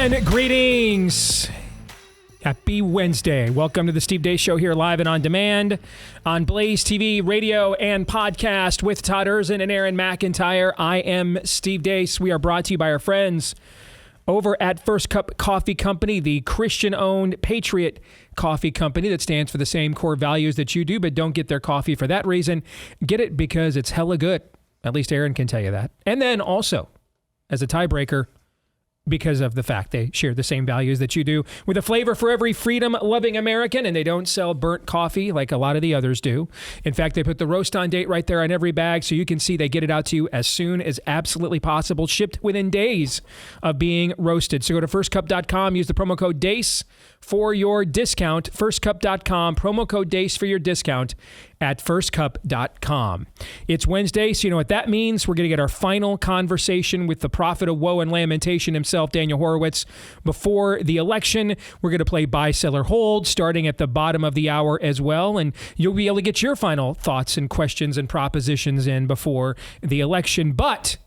And greetings. Happy Wednesday. Welcome to the Steve Deace Show here live and on demand on Blaze TV, radio, and podcast with Todd Erzin and Aaron McIntyre. I am Steve Deace. We are brought to you by our friends over at First Cup Coffee Company, the Christian-owned Patriot Coffee Company that stands for the same core values that you do, but don't get their coffee for that reason. Get it because it's hella good. At least Aaron can tell you that. And then also, as a tiebreaker, because of the fact they share the same values that you do, with a flavor for every freedom-loving American, and they don't sell burnt coffee like a lot of the others do. In fact, they put the roast on date right there on every bag, so you can see they get it out to you as soon as absolutely possible, shipped within days of being roasted. So go to firstcup.com, use the promo code DACE for your discount. Firstcup.com, promo code DACE for your discount at firstcup.com. It's Wednesday, so you know what that means. We're going to get our final conversation with the prophet of woe and lamentation himself, Daniel Horowitz, before the election. We're going to play buy, sell, or hold starting at the bottom of the hour as well, and you'll be able to get your final thoughts and questions and propositions in before the election. But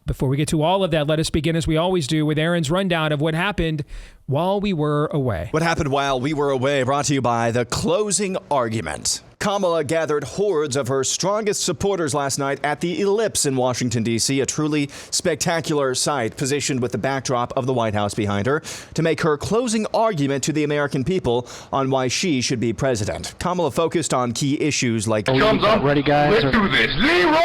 before we get to all of that, let us begin as we always do with Aaron's rundown of what happened while we were away. What happened while we were away, brought to you by The Closing Argument. Kamala gathered hordes of her strongest supporters last night at the Ellipse in Washington, D.C., a truly spectacular sight positioned with the backdrop of the White House behind her to make her closing argument to the American people on why she should be president. Kamala focused on key issues like... Ready, guys? Let's do this. Leroy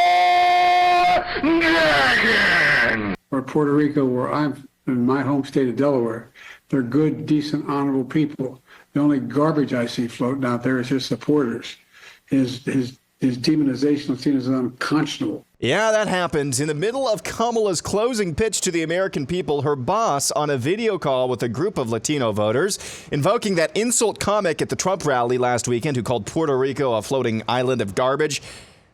Dragon! Or Puerto Rico, where I'm in my home state of Delaware, they're good, decent, honorable people. The only garbage I see floating out there is his supporters. His demonization is seen as unconscionable. Yeah, that happened. In the middle of Kamala's closing pitch to the American people, her boss on a video call with a group of Latino voters, invoking that insult comic at the Trump rally last weekend who called Puerto Rico a floating island of garbage.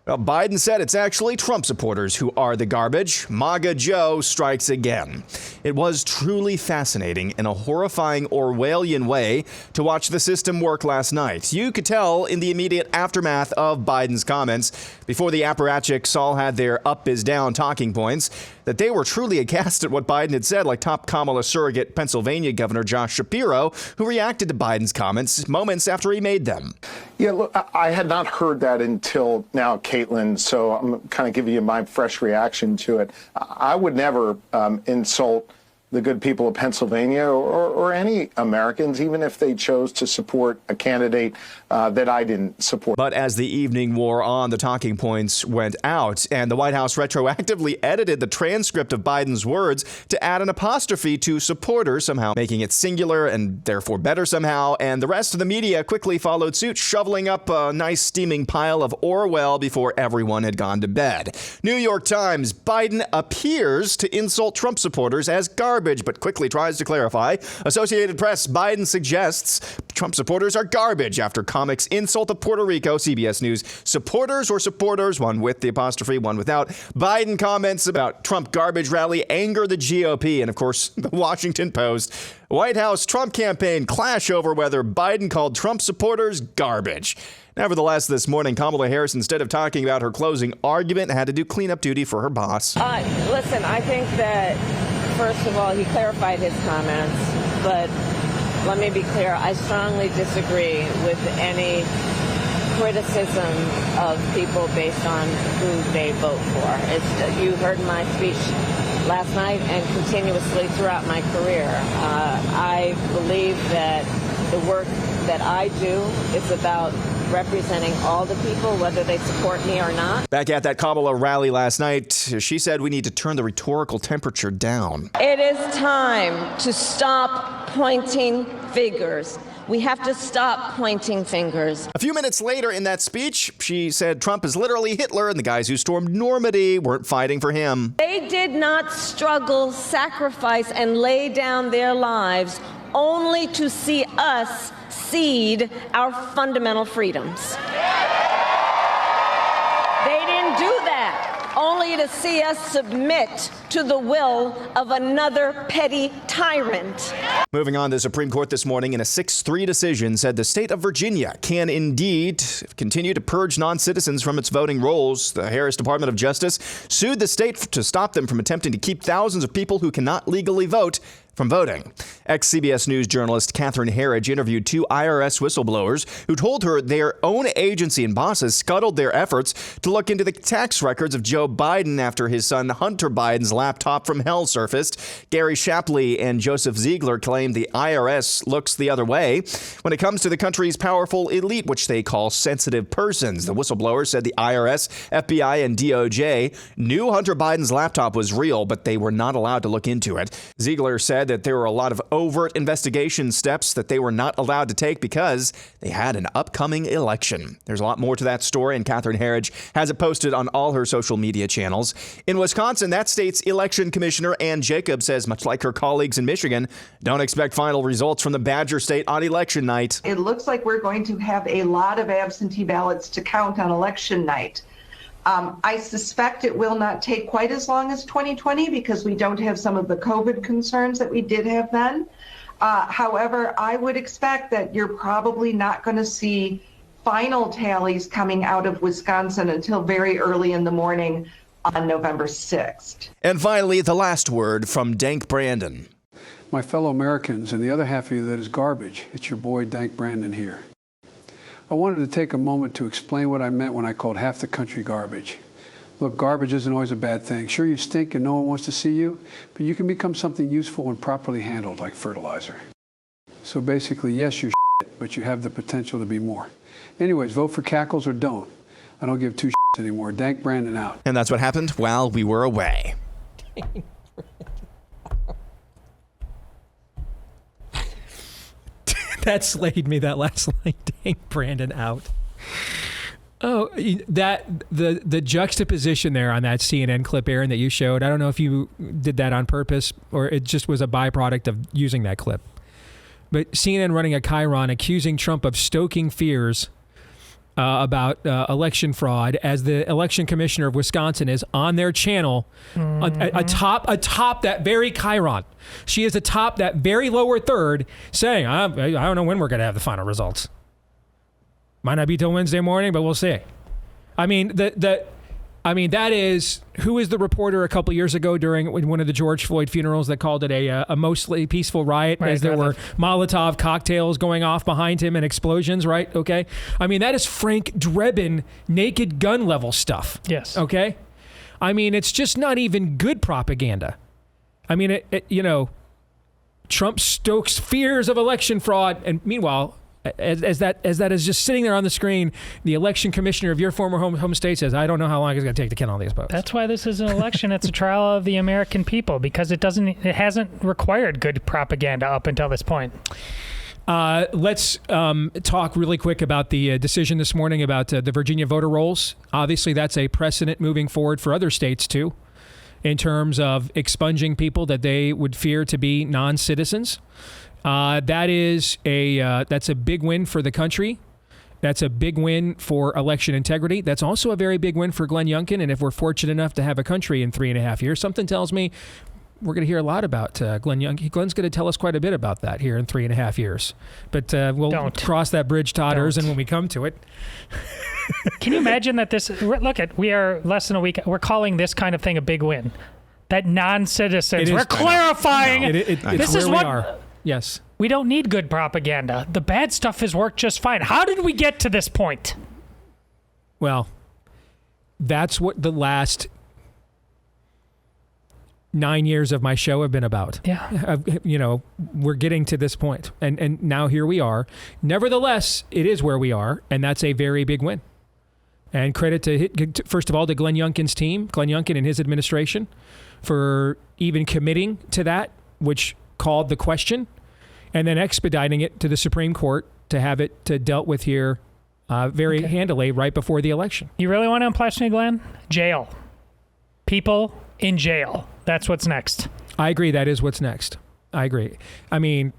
Well, Biden said it's actually Trump supporters who are the garbage. MAGA Joe strikes again. It was truly fascinating in a horrifying Orwellian way to watch the system work last night. You could tell in the immediate aftermath of Biden's comments, before the apparatchiks all had their up is down talking points, that they were truly aghast at what Biden had said, like top Kamala surrogate Pennsylvania Governor Josh Shapiro, who reacted to Biden's comments moments after he made them. Yeah, look, I had not heard that until now, Caitlin, so I'm kind of giving you my fresh reaction to it. I would never insult the good people of Pennsylvania or any Americans, even if they chose to support a candidate that I didn't support. But as the evening wore on, the talking points went out, and the White House retroactively edited the transcript of Biden's words to add an apostrophe to supporters, somehow making it singular and therefore better somehow. And the rest of the media quickly followed suit, shoveling up a nice steaming pile of Orwell before everyone had gone to bed. New York Times: Biden appears to insult Trump supporters as garbage, but quickly tries to clarify. Associated Press: Biden suggests Trump supporters are garbage after comics insult of Puerto Rico. CBS News: supporters or supporters, one with the apostrophe, one without. Biden comments about Trump garbage rally anger the GOP. And of course, the Washington Post: White House Trump campaign clash over whether Biden called Trump supporters garbage. Nevertheless, this morning, Kamala Harris, instead of talking about her closing argument, had to do cleanup duty for her boss. Listen, I think that, first of all, he clarified his comments, but let me be clear, I strongly disagree with any criticism of people based on who they vote for. You heard my speech last night and continuously throughout my career. I believe that the work that I do is about representing all the people, whether they support me or not. Back at that Kamala rally last night, she said we need to turn the rhetorical temperature down. It is time to stop pointing fingers. We have to stop pointing fingers. A few minutes later in that speech, she said Trump is literally Hitler and the guys who stormed Normandy weren't fighting for him. They did not struggle, sacrifice, and lay down their lives only to see us cede our fundamental freedoms. They didn't do that only to see us submit to the will of another petty tyrant. Moving on, the Supreme Court this morning in a 6-3 decision said the state of Virginia can indeed continue to purge non-citizens from its voting rolls. The Harris Department of Justice sued the state to stop them from attempting to keep thousands of people who cannot legally vote from voting. Ex-CBS News journalist Catherine Herridge interviewed 2 IRS whistleblowers who told her their own agency and bosses scuttled their efforts to look into the tax records of Joe Biden after his son Hunter Biden's laptop from hell surfaced. Gary Shapley and Joseph Ziegler claimed the IRS looks the other way when it comes to the country's powerful elite, which they call sensitive persons. The whistleblower said the IRS, FBI, and DOJ knew Hunter Biden's laptop was real, but they were not allowed to look into it. Ziegler said that there were a lot of overt investigation steps that they were not allowed to take because they had an upcoming election. There's a lot more to that story, and Catherine Herridge has it posted on all her social media channels. In Wisconsin, that state's election commissioner Ann Jacobs says, much like her colleagues in Michigan, don't expect final results from the Badger State on election night. It looks like we're going to have a lot of absentee ballots to count on election night. I suspect it will not take quite as long as 2020 because we don't have some of the COVID concerns that we did have then. However, I would expect that you're probably not going to see final tallies coming out of Wisconsin until very early in the morning on November 6th. And finally, the last word from Dank Brandon. My fellow Americans and the other half of you that is garbage, it's your boy Dank Brandon here. I wanted to take a moment to explain what I meant when I called half the country garbage. Look, garbage isn't always a bad thing. Sure, you stink and no one wants to see you, but you can become something useful when properly handled, like fertilizer. So basically, yes, you're shit, but you have the potential to be more. Anyways, vote for Cackles or don't. I don't give two shits anymore. Dank Brandon out. And that's what happened while we were away. That slayed me, that last line. Dang, Brandon out. Oh, that the juxtaposition there on that CNN clip, Aaron, that you showed, I don't know if you did that on purpose or it just was a byproduct of using that clip. But CNN running a chyron accusing Trump of stoking fears about election fraud as the election commissioner of Wisconsin is on their channel atop that very chyron. She is atop that very lower third saying, I don't know when we're going to have the final results. Might not be till Wednesday morning, but we'll see. I mean, that is, who is the reporter a couple years ago during one of the George Floyd funerals that called it a mostly peaceful riot, right, as there were Molotov cocktails going off behind him and explosions, right? Okay. I mean, that is Frank Drebin Naked Gun level stuff. Yes. Okay. I mean, it's just not even good propaganda. I mean, Trump stokes fears of election fraud, and meanwhile, as that is just sitting there on the screen, the election commissioner of your former home state says, I don't know how long it's going to take to count all these votes. That's why this is an election. It's a trial of the American people because it hasn't required good propaganda up until this point. Let's talk really quick about the decision this morning about the Virginia voter rolls. Obviously, that's a precedent moving forward for other states, too, in terms of expunging people that they would fear to be non-citizens. That's a big win for the country. That's a big win for election integrity. That's also a very big win for Glenn Youngkin. And if we're fortunate enough to have a country in 3.5 years, something tells me we're going to hear a lot about Glenn Youngkin. Glenn's going to tell us quite a bit about that here in 3.5 years. But we'll cross that bridge, Todd Erzin, when we come to it. Can you imagine that we are less than a week. We're calling this kind of thing a big win. That non-citizens, we're clarifying. This is what we are. Yes. We don't need good propaganda. The bad stuff has worked just fine. How did we get to this point? Well, that's what the last 9 years of my show have been about. Yeah. We're getting to this point, and now here we are. Nevertheless, it is where we are, and that's a very big win. And credit first of all, to Glenn Youngkin's team, Glenn Youngkin and his administration, for even committing to that, which called the question, and then expediting it to the Supreme Court to have it dealt with here very handily right before the election. You really want to impress me, Glenn? Jail. People in jail. That's what's next. I agree. That is what's next. I agree. I mean,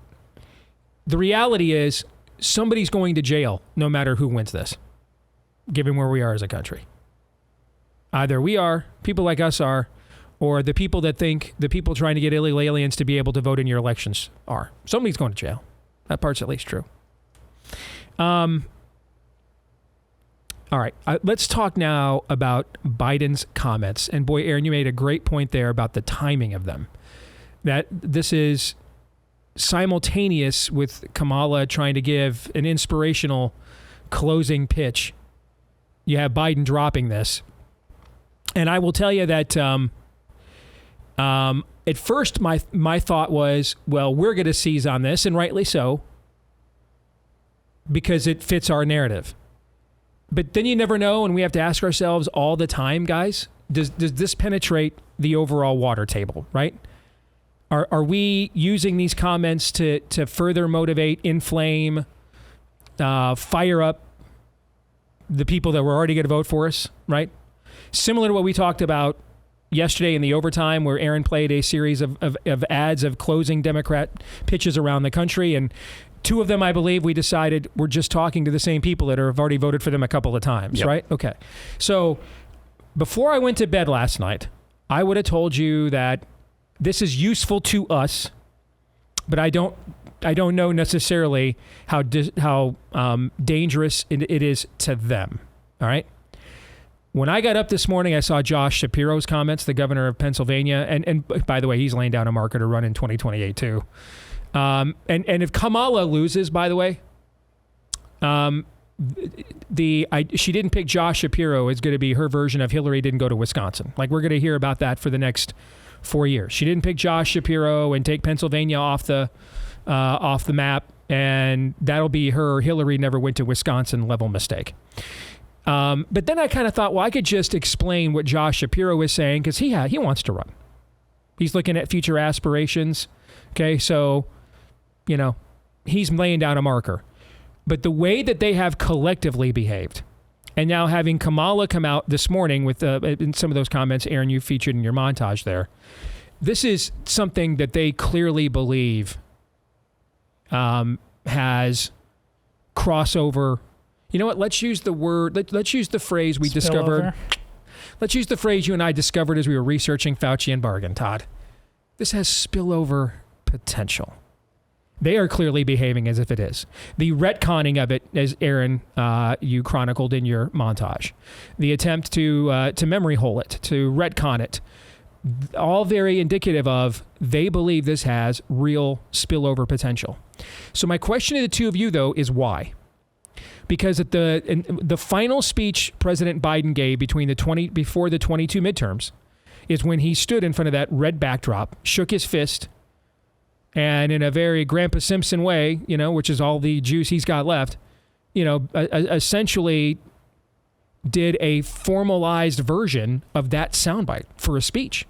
the reality is somebody's going to jail no matter who wins this, given where we are as a country. Either we are, people like us are, or the people that think the people trying to get illegal aliens to be able to vote in your elections are. Somebody's going to jail. That part's at least true. All right. Let's talk now about Biden's comments. And boy, Aaron, you made a great point there about the timing of them. That this is simultaneous with Kamala trying to give an inspirational closing pitch, you have Biden dropping this. And I will tell you that at first my thought was, well, we're going to seize on this, and rightly so, because it fits our narrative. But then you never know, and we have to ask ourselves all the time, guys, does this penetrate the overall water table, right? Are we using these comments to further motivate, inflame, fire up the people that were already going to vote for us, right? Similar to what we talked about yesterday in the overtime, where Aaron played a series of ads of closing Democrat pitches around the country, and two of them, I believe, we decided we're just talking to the same people that have already voted for them a couple of times, right? Okay. So before I went to bed last night, I would have told you that this is useful to us, but I don't know necessarily how dangerous it is to them. All right. When I got up this morning, I saw Josh Shapiro's comments, the governor of Pennsylvania, and by the way, he's laying down a marker to run in 2028 too. And if Kamala loses, by the way, she didn't pick Josh Shapiro. It's going to be her version of Hillary didn't go to Wisconsin. Like, we're going to hear about that for the next 4 years. She didn't pick Josh Shapiro and take Pennsylvania off the map, and that'll be her Hillary never went to Wisconsin level mistake. But then I kind of thought, well, I could just explain what Josh Shapiro is saying, because he wants to run. He's looking at future aspirations. Okay, so, he's laying down a marker. But the way that they have collectively behaved, and now having Kamala come out this morning with in some of those comments, Aaron, you featured in your montage there, this is something that they clearly believe has crossover. You know what? Let's use the word. Let's use the phrase we discovered. Let's use the phrase you and I discovered as we were researching Fauci and Bargan, Todd. This has spillover potential. They are clearly behaving as if it is. The retconning of it, as Aaron, you chronicled in your montage, the attempt to memory hole it, to retcon it, all very indicative of they believe this has real spillover potential. So my question to the two of you, though, is why? Because at the final speech President Biden gave before the 22 midterms is when he stood in front of that red backdrop, shook his fist, and in a very Grandpa Simpson way, which is all the juice he's got left, essentially did a formalized version of that soundbite for a speech.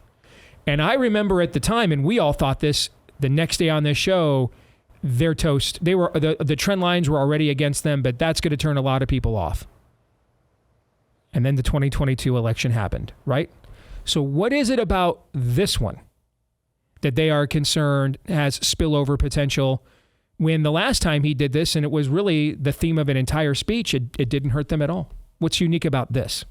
And I remember at the time, and we all thought this the next day on this show, they're toast. They were the trend lines were already against them, but that's going to turn a lot of people off. And then the 2022 election happened, right? So what is it about this one that they are concerned has spillover potential, when the last time he did this, and it was really the theme of an entire speech, it didn't hurt them at all? What's unique about this?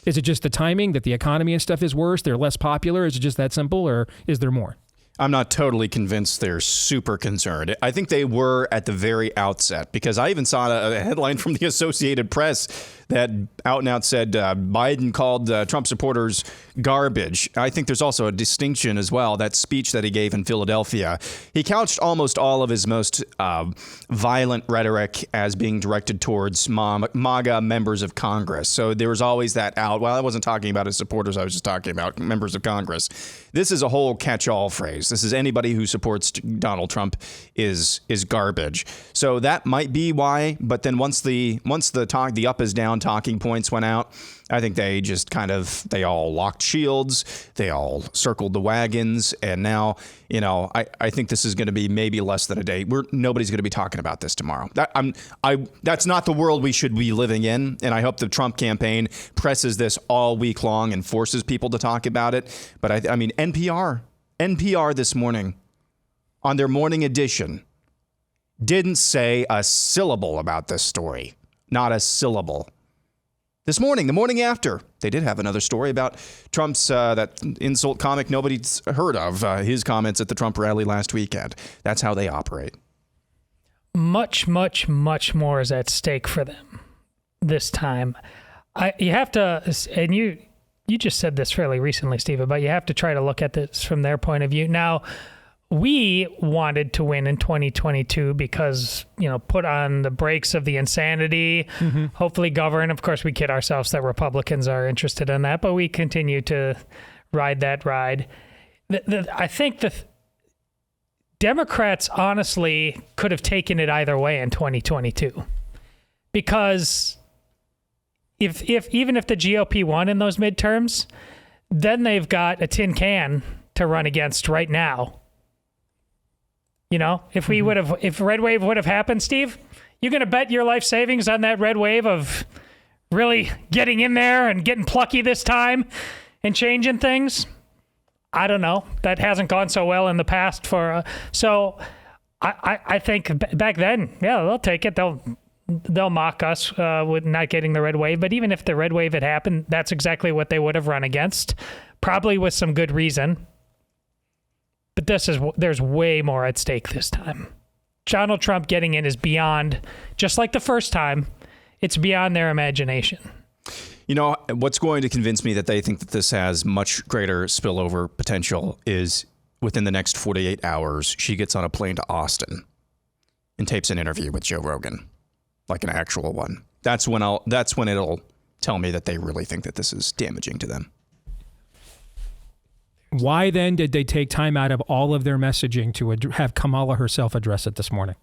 Is it just the timing, that the economy and stuff is worse, they're less popular? Is it just that simple, or is there more? I'm not totally convinced they're super concerned. I think they were at the very outset, because I even saw a headline from the Associated Press that out and out said Biden called Trump supporters garbage. I think there's also a distinction as well. That speech that he gave in Philadelphia, he couched almost all of his most violent rhetoric as being directed towards MAGA members of Congress. So there was always that out. Well, I wasn't talking about his supporters. I was just talking about members of Congress. This is a whole catch-all phrase. This is anybody who supports Donald Trump is garbage. So that might be why. But then once the up is down talking points went out, I think they just they all locked shields. They all circled the wagons. And now, I think this is going to be maybe less than a day. Nobody's going to be talking about this tomorrow. That's not the world we should be living in. And I hope the Trump campaign presses this all week long and forces people to talk about it. But NPR this morning on their morning edition didn't say a syllable about this story. Not a syllable. This morning, the morning after, they did have another story about Trump's, that insult comic nobody's heard of, his comments at the Trump rally last weekend. That's how they operate. Much, much, much more is at stake for them this time. You have to, and you just said this fairly recently, Stephen, but you have to try to look at this from their point of view. Now, we wanted to win in 2022 because, put on the brakes of the insanity, hopefully govern. Of course, we kid ourselves that Republicans are interested in that, but we continue to ride that ride. I think the Democrats honestly could have taken it either way in 2022, because even if the GOP won in those midterms, then they've got a tin can to run against right now. If if red wave would have happened, Steve, you going to bet your life savings on that red wave of really getting in there and getting plucky this time and changing things? I don't know. That hasn't gone so well in the past so I think back then, yeah, they'll take it. They'll mock us with not getting the red wave. But even if the red wave had happened, that's exactly what they would have run against, probably with some good reason. But there's way more at stake this time. Donald Trump getting in is beyond, just like the first time, it's beyond their imagination. What's going to convince me that they think that this has much greater spillover potential is within the next 48 hours, she gets on a plane to Austin and tapes an interview with Joe Rogan, like an actual one. That's when it'll tell me that they really think that this is damaging to them. Why then did they take time out of all of their messaging to have Kamala herself address it this morning?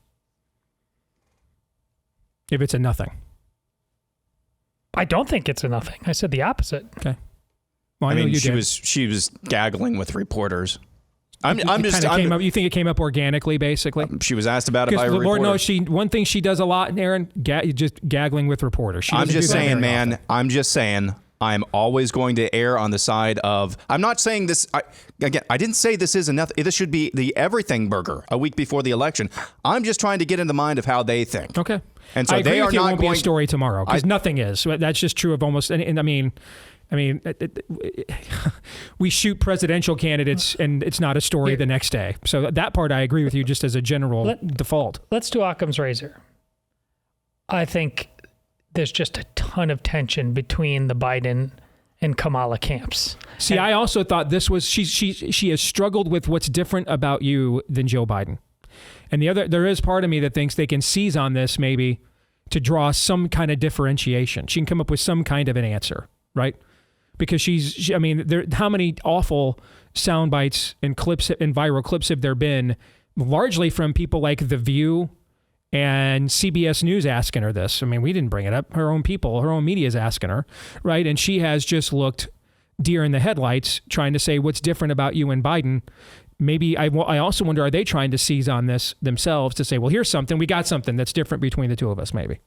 If it's a nothing. I don't think it's a nothing. I said the opposite. Okay. Well, I know you did. She was gaggling with reporters. You think it came up organically, basically? She was asked about it by a reporter. Lord knows one thing she does a lot, Aaron, just gaggling with reporters. I'm just saying, man. I'm just saying. I'm always going to err on the side of. I'm not saying this. I didn't say this is enough. This should be the everything burger a week before the election. I'm just trying to get in the mind of how they think. Okay. And so they are not going to be a story tomorrow because nothing is. That's just true of almost. And I mean, we shoot presidential candidates, and it's not a story the next day. So that part I agree with you, just as a general default. Let's do Occam's razor. I think there's just a ton of tension between the Biden and Kamala camps. See, I also thought this was she has struggled with what's different about you than Joe Biden. And there is part of me that thinks they can seize on this maybe to draw some kind of differentiation. She can come up with some kind of an answer, right? Because how many awful sound bites and clips and viral clips have there been, largely from people like The View and CBS News asking her this. I mean, we didn't bring it up. Her own people, her own media is asking her, right? And she has just looked deer in the headlights trying to say what's different about you and Biden. Maybe I also wonder, are they trying to seize on this themselves to say, well, here's something. We got something that's different between the two of us, maybe.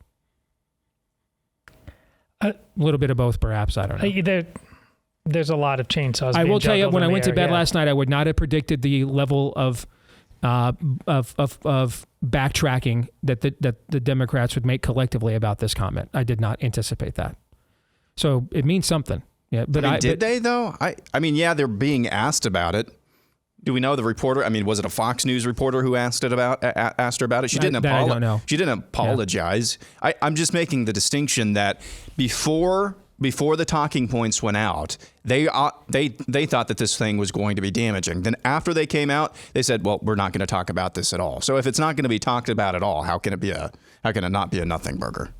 A little bit of both, perhaps. I don't know. There's a lot of chainsaws. I will tell you, when I went to bed last night, I would not have predicted the level of backtracking that the Democrats would make collectively about this comment. I did not anticipate that. So it means something. Yeah, but did they though? I mean, yeah, they're being asked about it. Do we know the reporter? I mean, was it a Fox News reporter who asked her about it? She didn't apologize. I don't know. She didn't apologize. Yeah. I'm just making the distinction that before the talking points went out, they thought that this thing was going to be damaging. Then after they came out, they said, "Well, we're not going to talk about this at all." So if it's not going to be talked about at all, how can it not be a nothing burger?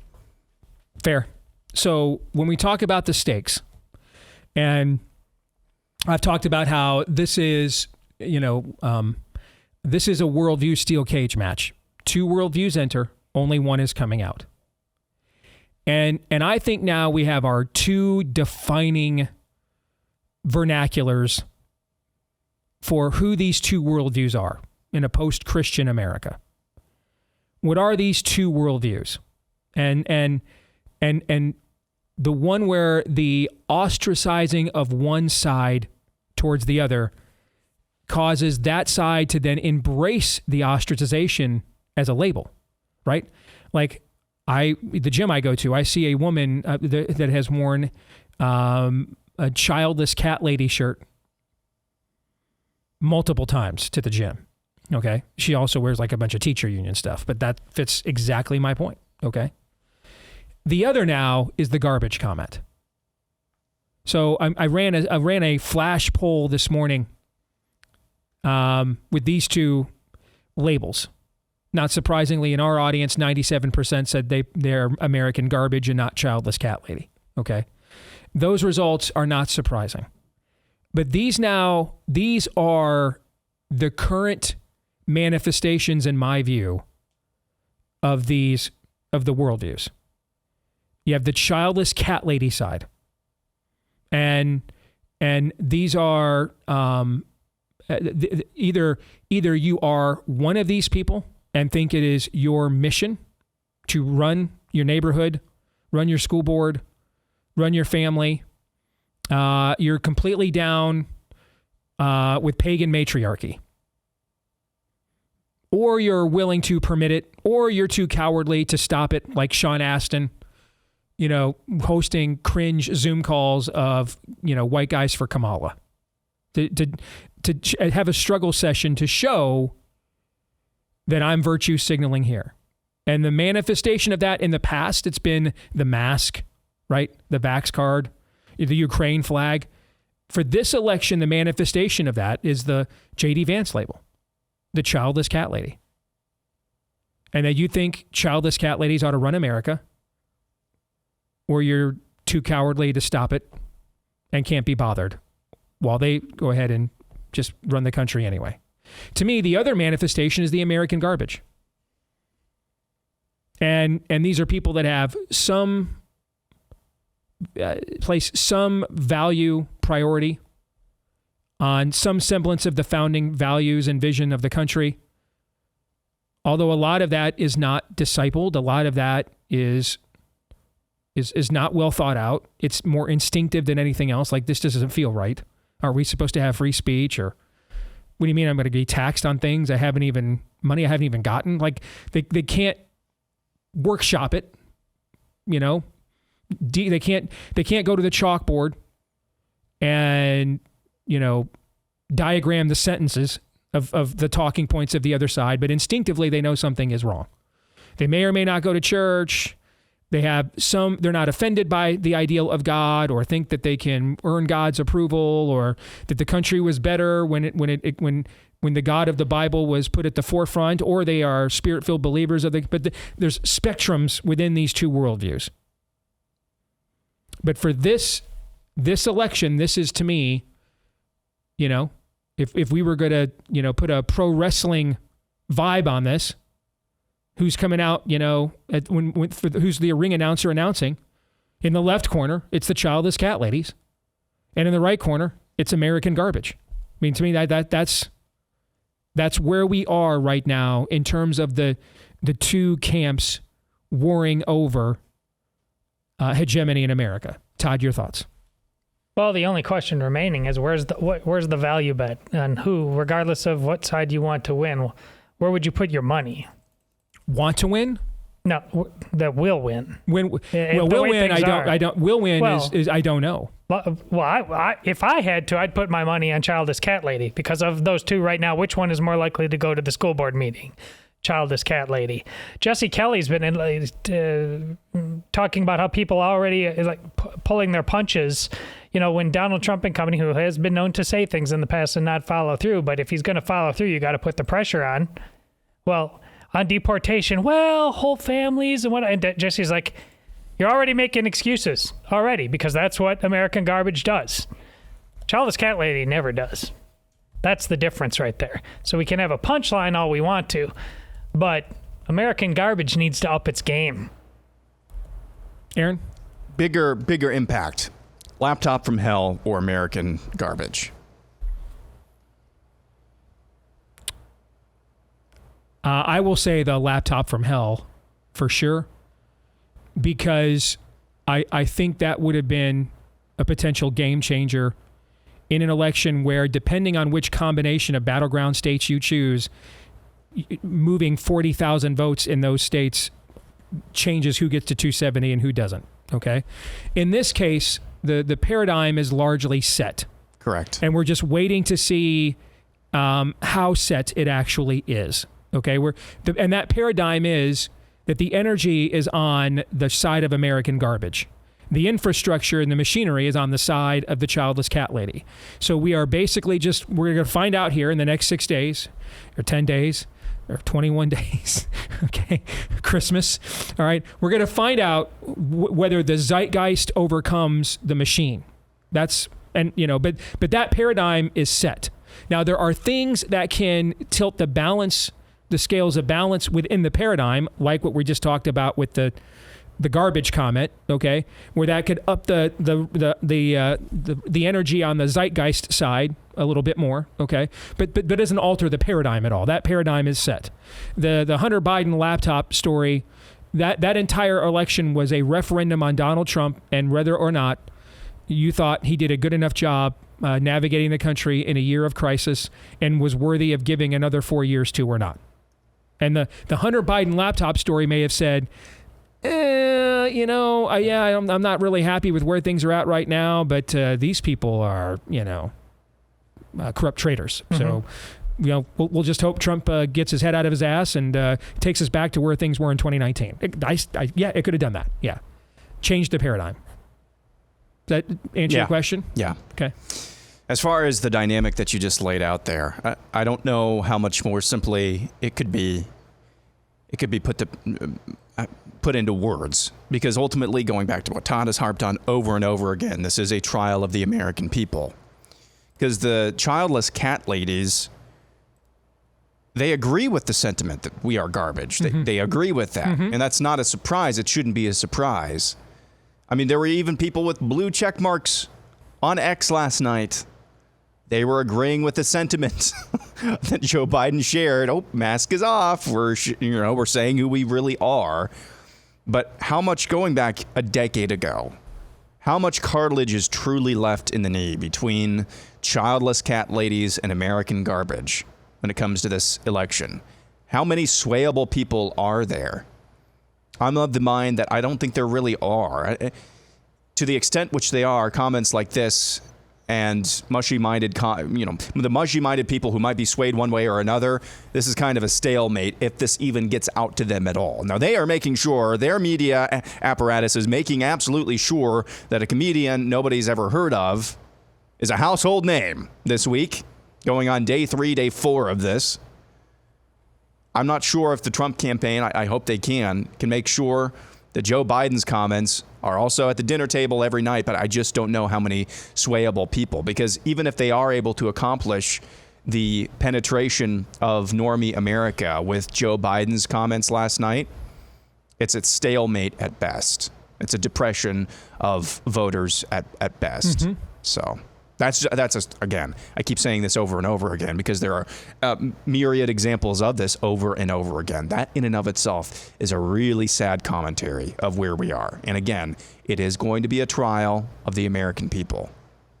Fair. So when we talk about the stakes, and I've talked about how this is, this is a worldview steel cage match. Two worldviews enter, only one is coming out. And I think now we have our two defining vernaculars for who these two worldviews are in a post-Christian America. What are these two worldviews? And the one where the ostracizing of one side towards the other causes that side to then embrace the ostracization as a label, right? Like the gym I go to, I see a woman that has worn a childless cat lady shirt multiple times to the gym. Okay. She also wears like a bunch of teacher union stuff, but that fits exactly my point. Okay. The other now is the garbage comment. So I ran a flash poll this morning with these two labels. Not surprisingly, in our audience, 97% said they're American garbage and not childless cat lady. Okay. Those results are not surprising. But these are the current manifestations, in my view, of the worldviews. You have the childless cat lady side. And these are either you are one of these people and think it is your mission to run your neighborhood, run your school board, run your family. You're completely down with pagan matriarchy. Or you're willing to permit it, or you're too cowardly to stop it, like Sean Astin, hosting cringe Zoom calls of, white guys for Kamala. To have a struggle session to show that I'm virtue signaling here. And the manifestation of that in the past, it's been the mask, right? The Vax card, the Ukraine flag. For this election, the manifestation of that is the J.D. Vance label, the childless cat lady. And that you think childless cat ladies ought to run America, or you're too cowardly to stop it and can't be bothered while they go ahead and just run the country anyway. To me, the other manifestation is the American garbage. And these are people that have place some value priority on some semblance of the founding values and vision of the country. Although a lot of that is not discipled, a lot of that is not well thought out. It's more instinctive than anything else. Like, this doesn't feel right. Are we supposed to have free speech? Or what do you mean I'm going to be taxed on things I haven't even gotten? Like, they can't workshop it, They can't go to the chalkboard and, diagram the sentences of the talking points of the other side, but instinctively they know something is wrong. They may or may not go to church. They're not offended by the ideal of God, or think that they can earn God's approval, or that the country was better when the God of the Bible was put at the forefront, or they are spirit-filled believers there's spectrums within these two worldviews. But for this election, this is, to me, if we were going to, put a pro wrestling vibe on this, who's coming out, who's the ring announcer announcing? In the left corner, it's the childless cat ladies. And in the right corner, it's American garbage. I mean, to me, that's where we are right now in terms of the two camps warring over hegemony in America. Todd, your thoughts? Well, the only question remaining is where's the value bet on who, regardless of what side you want to win, where would you put your money? Want to win? No, that will win. Will win. I don't. Will win is I don't know. Well, if I had to, I'd put my money on childless cat lady, because of those two right now, which one is more likely to go to the school board meeting? Childless cat lady. Jesse Kelly's been talking about how people already pulling their punches. When Donald Trump and company, who has been known to say things in the past and not follow through, but if he's going to follow through, you got to put the pressure on. Well, on deportation, whole families and what? And Jesse's like, you're already making excuses already, because that's what American garbage does. Childless cat lady never does. That's the difference right there. So we can have a punchline all we want to, but American garbage needs to up its game. Aaron? Bigger impact. Laptop from hell or American garbage? I will say the laptop from hell for sure, because I think that would have been a potential game changer in an election where, depending on which combination of battleground states you choose, moving 40,000 votes in those states changes who gets to 270 and who doesn't. Okay. In this case, the paradigm is largely set. Correct. And we're just waiting to see how set it actually is. Okay. And that paradigm is that the energy is on the side of American garbage. The infrastructure and the machinery is on the side of the childless cat lady. So we are basically we're going to find out here in the next 6 days or 10 days or 21 days, okay, Christmas, all right? We're going to find out whether the zeitgeist overcomes the machine. But that paradigm is set. Now, there are things that can tilt the scales of balance within the paradigm, like what we just talked about with the garbage comment, okay, where that could up the energy on the zeitgeist side a little bit more, okay, but doesn't alter the paradigm at all. That paradigm is set. The Hunter Biden laptop story, that entire election was a referendum on Donald Trump and whether or not you thought he did a good enough job navigating the country in a year of crisis and was worthy of giving another 4 years to or not. And the Hunter Biden laptop story may have said, I'm not really happy with where things are at right now, but these people are, corrupt traitors. So, we'll just hope Trump gets his head out of his ass and takes us back to where things were in 2019. It could have done that. Yeah. Changed the paradigm. Does that answer your question? Yeah. Okay. As far as the dynamic that you just laid out there, I don't know how much more simply it could be put into words, because ultimately, going back to what Todd has harped on over and over again, this is a trial of the American people. Because the childless cat ladies, they agree with the sentiment that we are garbage. They agree with that. And that's not a surprise. It shouldn't be a surprise. I mean, there were even people with blue check marks on X last night. They were agreeing with the sentiment that Joe Biden shared. Oh, mask is off. We're saying who we really are. But how much, going back a decade ago, how much cartilage is truly left in the knee between childless cat ladies and American garbage when it comes to this election? How many swayable people are there? I'm of the mind that I don't think there really are. To the extent which they are, comments like this and mushy-minded, the mushy-minded people who might be swayed one way or another, this is kind of a stalemate if this even gets out to them at all. Now, they are making sure, their media apparatus is making absolutely sure that a comedian nobody's ever heard of is a household name this week, going on day 3, day 4 of this. I'm not sure if the Trump campaign, I hope they can make sure that Joe Biden's comments are also at the dinner table every night, but I just don't know how many swayable people, because even if they are able to accomplish the penetration of normie America with Joe Biden's comments last night, it's a stalemate at best. It's a depression of voters at best. So again, I keep saying this over and over again because there are myriad examples of this over and over again. That in and of itself is a really sad commentary of where we are. And again, it is going to be a trial of the American people.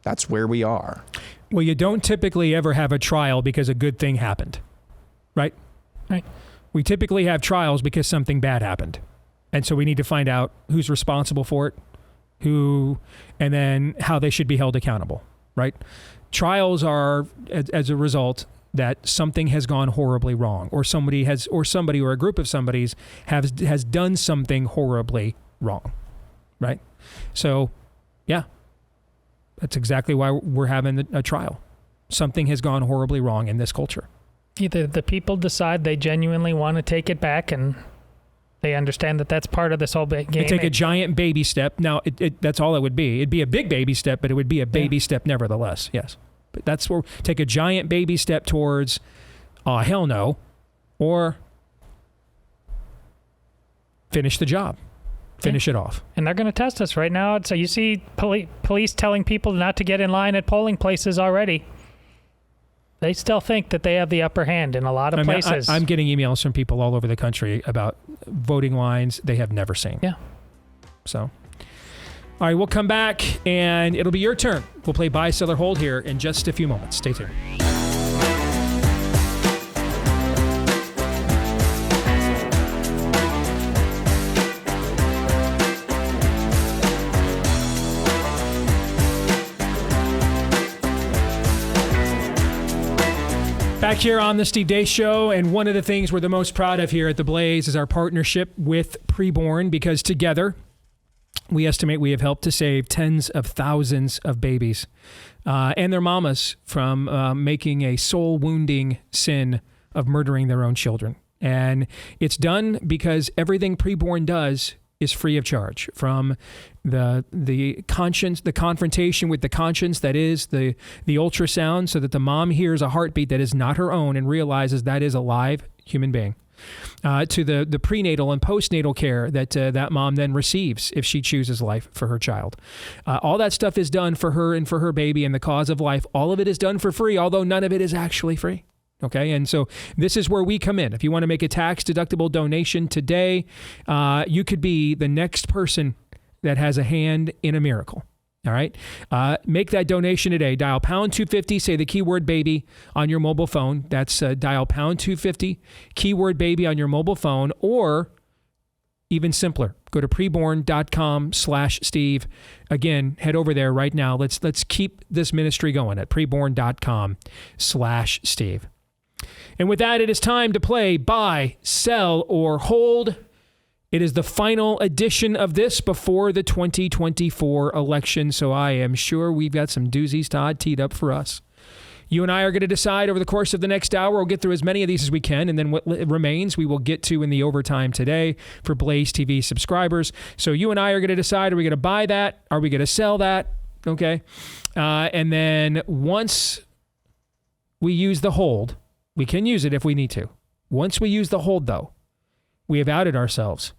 That's where we are. Well, you don't typically ever have a trial because a good thing happened, right? Right. We typically have trials because something bad happened. And so we need to find out who's responsible for it, and then how they should be held accountable. Right? Trials are as a result that something has gone horribly wrong, or somebody or a group of somebody's has done something horribly wrong. Right? So, yeah, that's exactly why we're having a trial. Something has gone horribly wrong in this culture. Either the people decide they genuinely want to take it back and they understand that that's part of this whole game. They take a giant baby step. Now, that's all it would be. It'd be a big baby step, but it would be a baby step nevertheless. Yes. But that's where take a giant baby step towards, hell no, or finish the job. Finish it off. And they're going to test us right now. So you see police telling people not to get in line at polling places already. They still think that they have the upper hand in a lot of places. I'm getting emails from people all over the country about voting lines they have never seen. Yeah. So, all right, we'll come back and it'll be your turn. We'll play buy, sell, or hold here in just a few moments. Stay tuned. Back here on the Steve Deace Show, and one of the things we're the most proud of here at The Blaze is our partnership with Preborn, because together We estimate we have helped to save tens of thousands of babies and their mamas from making a soul-wounding sin of murdering their own children. And it's done because everything preborn does is free of charge, from the conscience, the confrontation with the conscience that is the ultrasound, so that the mom hears a heartbeat that is not her own and realizes that is a live human being. To the prenatal and postnatal care that that mom then receives if she chooses life for her child. All that stuff is done for her and for her baby and the cause of life. All of it is done for free, although none of it is actually free. Okay, and so this is where we come in. If you want to make a tax-deductible donation today, you could be the next person that has a hand in a miracle. All right, make that donation today. Dial pound 250, say the keyword baby on your mobile phone. That's dial pound 250, keyword baby on your mobile phone, or even simpler, go to preborn.com/Steve. Again, head over there right now. Let's keep this ministry going at preborn.com/Steve. And with that, it is time to play Buy, Sell, or Hold. It is the final edition of this before the 2024 election, so I am sure we've got some doozies, Todd, teed up for us. You and I are going to decide over the course of the next hour. We'll get through as many of these as we can, and then what remains we will get to in the overtime today for Blaze TV subscribers. So you and I are going to decide, are we going to buy that? Are we going to sell that? Okay. And then once we use the hold, we can use it if we need to. Once we use the hold, though, we have outed ourselves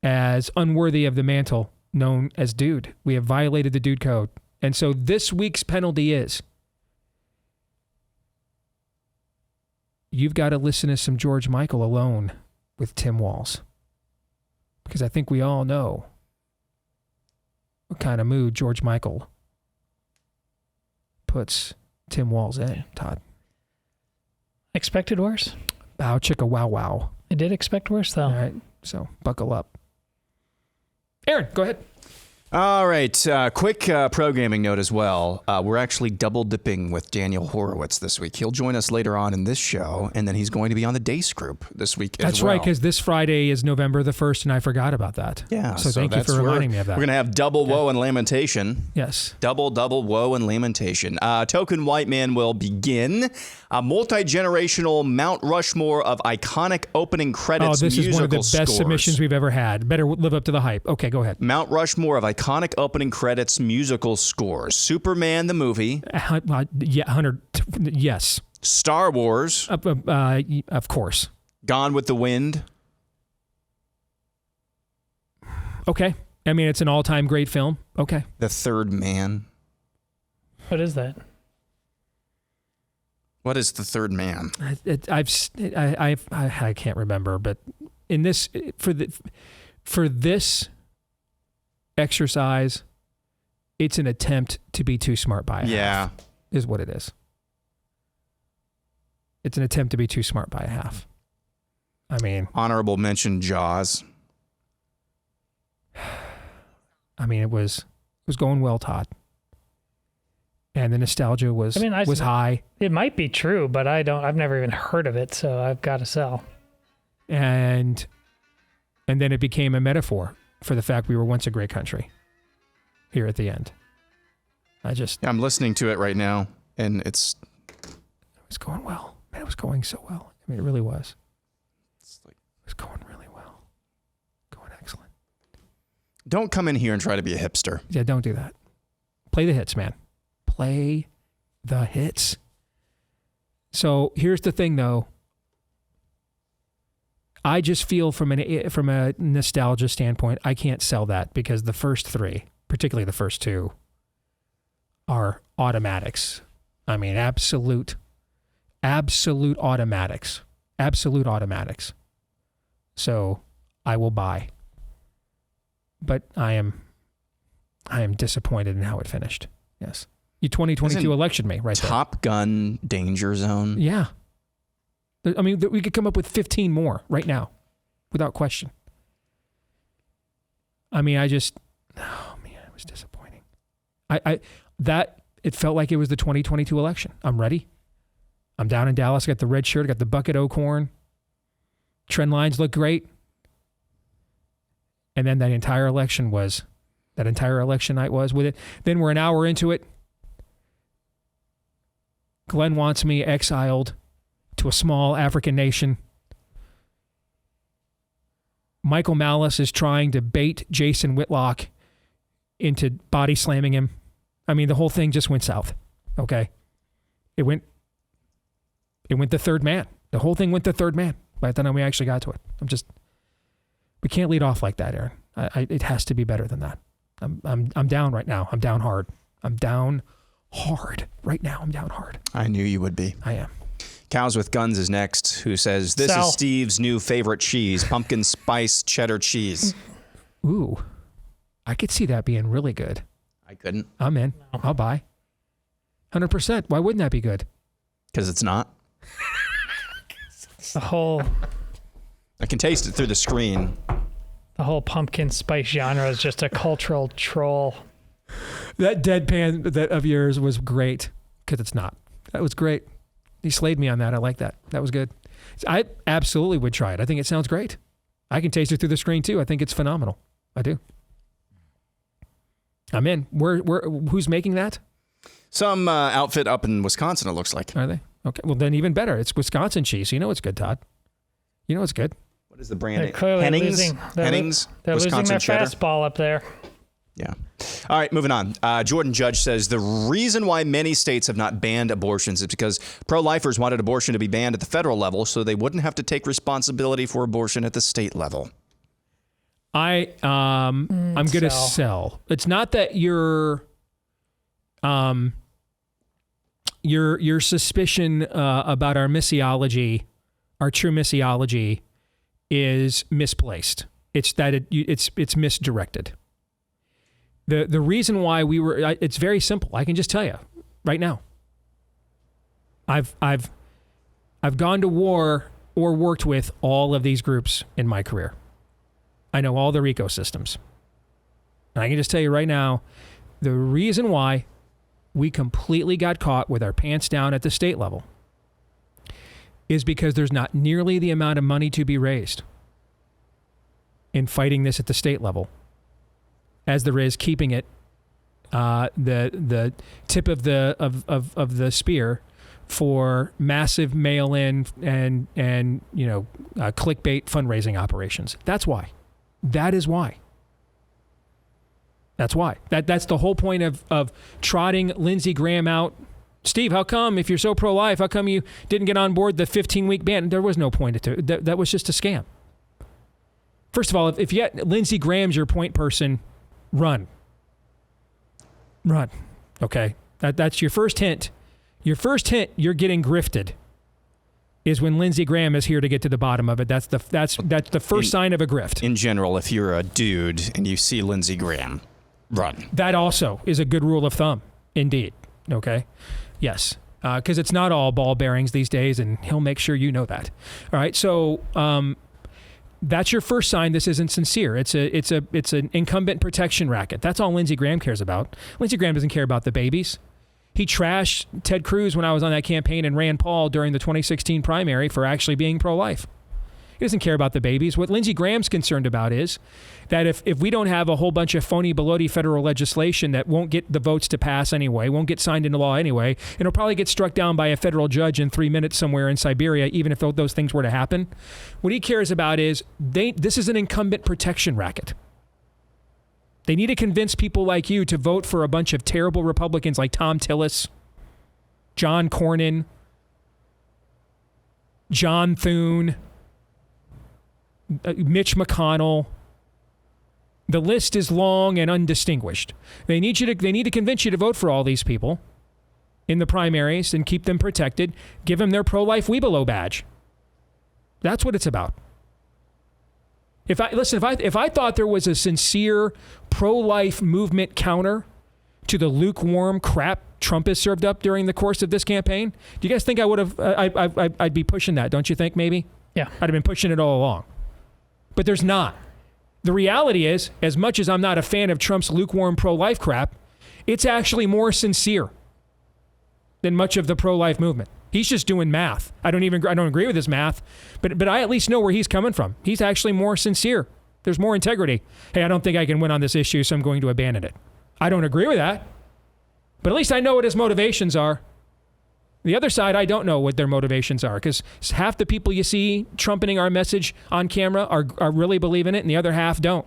as unworthy of the mantle known as dude. We have violated the dude code. And so this week's penalty is you've got to listen to some George Michael alone with Tim Walz. Because I think we all know what kind of mood George Michael puts Tim Walz in, Todd. Expected worse? Bow chicka wow wow. I did expect worse, though. All right, so buckle up. Aaron, go ahead. All right, quick programming note as well. We're actually double dipping with Daniel Horowitz this week. He'll join us later on in this show, and then he's going to be on the Deace group this week as well. That's right, because this Friday is November the 1st, and I forgot about that. Yeah. So thank you for reminding me of that. We're going to have double woe and lamentation. Yes. Double woe and lamentation. Token White Man will begin. A multi-generational Mount Rushmore of iconic opening credits musical scores. Oh, this is one of the best submissions we've ever had. Better live up to the hype. Okay, go ahead. Mount Rushmore of iconic opening credits musical scores. Superman the movie. Yeah, 100. Yes. Star Wars. Of course. Gone with the Wind. Okay. I mean, it's an all-time great film. Okay. The Third Man. What is that? What is The Third Man? I can't remember, but in this for this exercise, it's an attempt to be too smart by a half. Is what it is. It's an attempt to be too smart by a half. I mean, honorable mention Jaws. I mean, it was going well, Todd. And the nostalgia was high. It might be true, but I've never even heard of it, so I've got to sell. And then it became a metaphor for the fact we were once a great country here at the end. I'm listening to it right now, and it was going well. Man, it was going so well. I mean, it really was. It was going really well. Going excellent. Don't come in here and try to be a hipster. Yeah, don't do that. Play the hits, man. Play the hits. So here's the thing, though. I just feel from a nostalgia standpoint, I can't sell that because the first three, particularly the first two, are automatics. I mean, absolute automatics. Absolute automatics. So I will buy. But I am disappointed in how it finished. Yes. You 2022 election me right there. Top Gun Danger Zone. Yeah. I mean, we could come up with 15 more right now, without question. I mean, it was disappointing. It felt like it was the 2022 election. I'm ready. I'm down in Dallas. I got the red shirt. I got the bucket o' corn. Trend lines look great. And then that entire election night was with it. Then we're an hour into it. Glenn wants me exiled to a small African nation. Michael Malice is trying to bait Jason Whitlock into body slamming him. I mean, the whole thing just went south. Okay. It went the third man. The whole thing went the third man by the time we actually got to it. We can't lead off like that, Aaron. It has to be better than that. I'm down right now. I'm down hard. I'm down hard right now. I'm down hard. I knew you would be. I am. Cows with Guns is next, who says, this Sal. is Steve's new favorite cheese, pumpkin spice cheddar cheese. Ooh, I could see that being really good. I couldn't. I'm in. I'll buy. 100%. Why wouldn't that be good? Because it's not. The whole I can taste it through the screen. pumpkin spice genre is just a cultural troll. That deadpan of yours was great, because it's not. That was great. You slayed me on that. I like that. That was good. I absolutely would try it. I think it sounds great. I can taste it through the screen too. I think it's phenomenal. I do. I'm in. Who's making that? Some outfit up in Wisconsin, it looks like. Are they? Okay. Well, then even better. It's Wisconsin cheese. You know it's good, Todd. You know it's good. What is the brand? They're clearly Hennings? Hennings? They're Wisconsin losing their cheddar? fastball up there. Yeah. All right, moving on. Jordan Judge says the reason why many states have not banned abortions is because pro-lifers wanted abortion to be banned at the federal level so they wouldn't have to take responsibility for abortion at the state level. I'm going to sell. It's not that your suspicion about our missiology, our true missiology, is misplaced. It's that it's misdirected. The reason why it's very simple. I can just tell you right now. I've gone to war or worked with all of these groups in my career. I know all their ecosystems. And I can just tell you right now, the reason why we completely got caught with our pants down at the state level is because there's not nearly the amount of money to be raised in fighting this at the state level as there is keeping it the tip of the spear for massive mail-in and clickbait fundraising operations. That's why. That is why. That's why. That's the whole point of trotting Lindsey Graham out. Steve, how come, if you're so pro-life, how come you didn't get on board the 15-week ban? There was no point to it. That was just a scam. First of all, if yet Lindsey Graham's your point person, run. Okay? That's your first hint. Your first hint you're getting grifted is when Lindsey Graham is here to get to the bottom of it. That's the first sign of a grift. In general, if you're a dude and you see Lindsey Graham, run. That also is a good rule of thumb, indeed. Okay? Yes. Because it's not all ball bearings these days, and he'll make sure you know that. All right? So that's your first sign this isn't sincere. It's an incumbent protection racket. That's all Lindsey Graham cares about. Lindsey Graham doesn't care about the babies. He trashed Ted Cruz when I was on that campaign and Rand Paul during the 2016 primary for actually being pro-life. He doesn't care about the babies. What Lindsey Graham's concerned about is that if we don't have a whole bunch of phony baloney federal legislation that won't get the votes to pass anyway, won't get signed into law anyway, it'll probably get struck down by a federal judge in 3 minutes somewhere in Siberia, even if those things were to happen. What he cares about is this is an incumbent protection racket. They need to convince people like you to vote for a bunch of terrible Republicans like Tom Tillis, John Cornyn, John Thune, Mitch McConnell. The list is long and undistinguished. They need to convince you to vote for all these people in the primaries and keep them protected. Give them their pro-life We Below badge. That's what it's about. If I thought there was a sincere pro-life movement counter to the lukewarm crap Trump has served up during the course of this campaign, do you guys think I would have? I'd be pushing that, don't you think? Maybe. Yeah. I'd have been pushing it all along. But there's not. The reality is, as much as I'm not a fan of Trump's lukewarm pro-life crap, it's actually more sincere than much of the pro-life movement. He's just doing math. I don't agree with his math, but I at least know where he's coming from. He's actually more sincere There's more integrity. Hey, I don't think I can win on this issue, so I'm going to abandon it. I don't agree with that, but at least I know what his motivations are. The other side, I don't know what their motivations are, because half the people you see trumpeting our message on camera are really believing it, and the other half don't.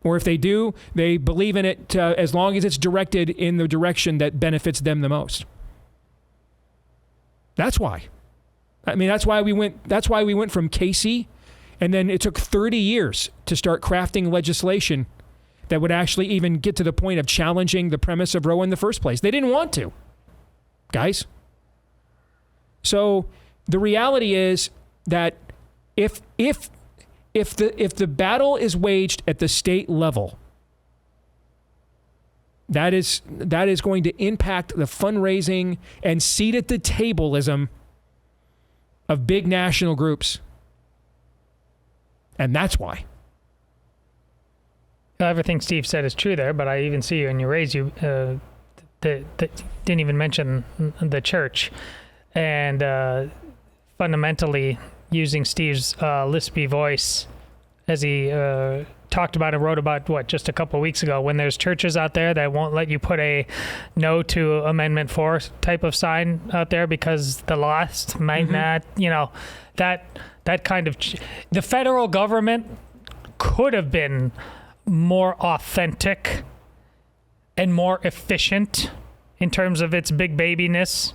Or if they do, they believe in it as long as it's directed in the direction that benefits them the most. That's why. I mean, that's why we went from Casey, and then it took 30 years to start crafting legislation that would actually even get to the point of challenging the premise of Roe in the first place. They didn't want to, guys. So the reality is that if the battle is waged at the state level, that is going to impact the fundraising and seat at the tableism of big national groups. And that's why. Everything Steve said is true there, but I even see in your raise you didn't even mention the church. And fundamentally using Steve's lispy voice as he talked about and wrote about, just a couple of weeks ago, when there's churches out there that won't let you put a no to Amendment 4 type of sign out there because the lost might not, that kind of... The federal government could have been more authentic and more efficient in terms of its big babiness.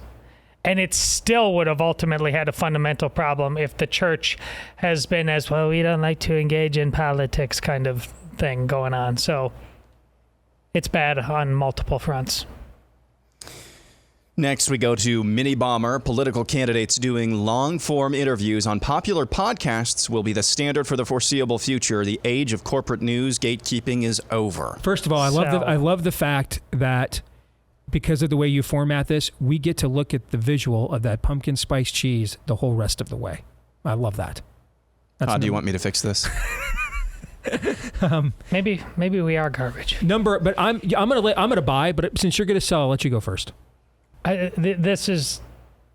And it still would have ultimately had a fundamental problem if the church has been as, well, we don't like to engage in politics kind of thing going on. So it's bad on multiple fronts. Next, we go to Mini Bomber. Political candidates doing long-form interviews on popular podcasts will be the standard for the foreseeable future. The age of corporate news gatekeeping is over. First of all, I love the fact that because of the way you format this, we get to look at the visual of that pumpkin spice cheese the whole rest of the way. I love that. How do you want me to fix this? Maybe we are garbage. But I'm gonna buy. But since you're gonna sell, I'll let you go first. This is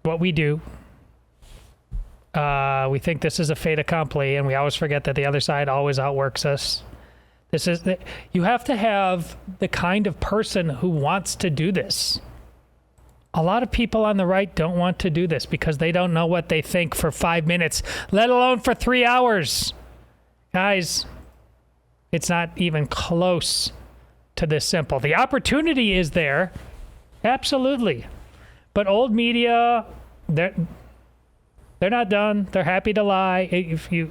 what we do. We think this is a fait accompli, and we always forget that the other side always outworks us. You have to have the kind of person who wants to do this. A lot of people on the right don't want to do this because they don't know what they think for 5 minutes, let alone for 3 hours. Guys, it's not even close to this simple. The opportunity is there, absolutely. But old media, they're not done. They're happy to lie. If you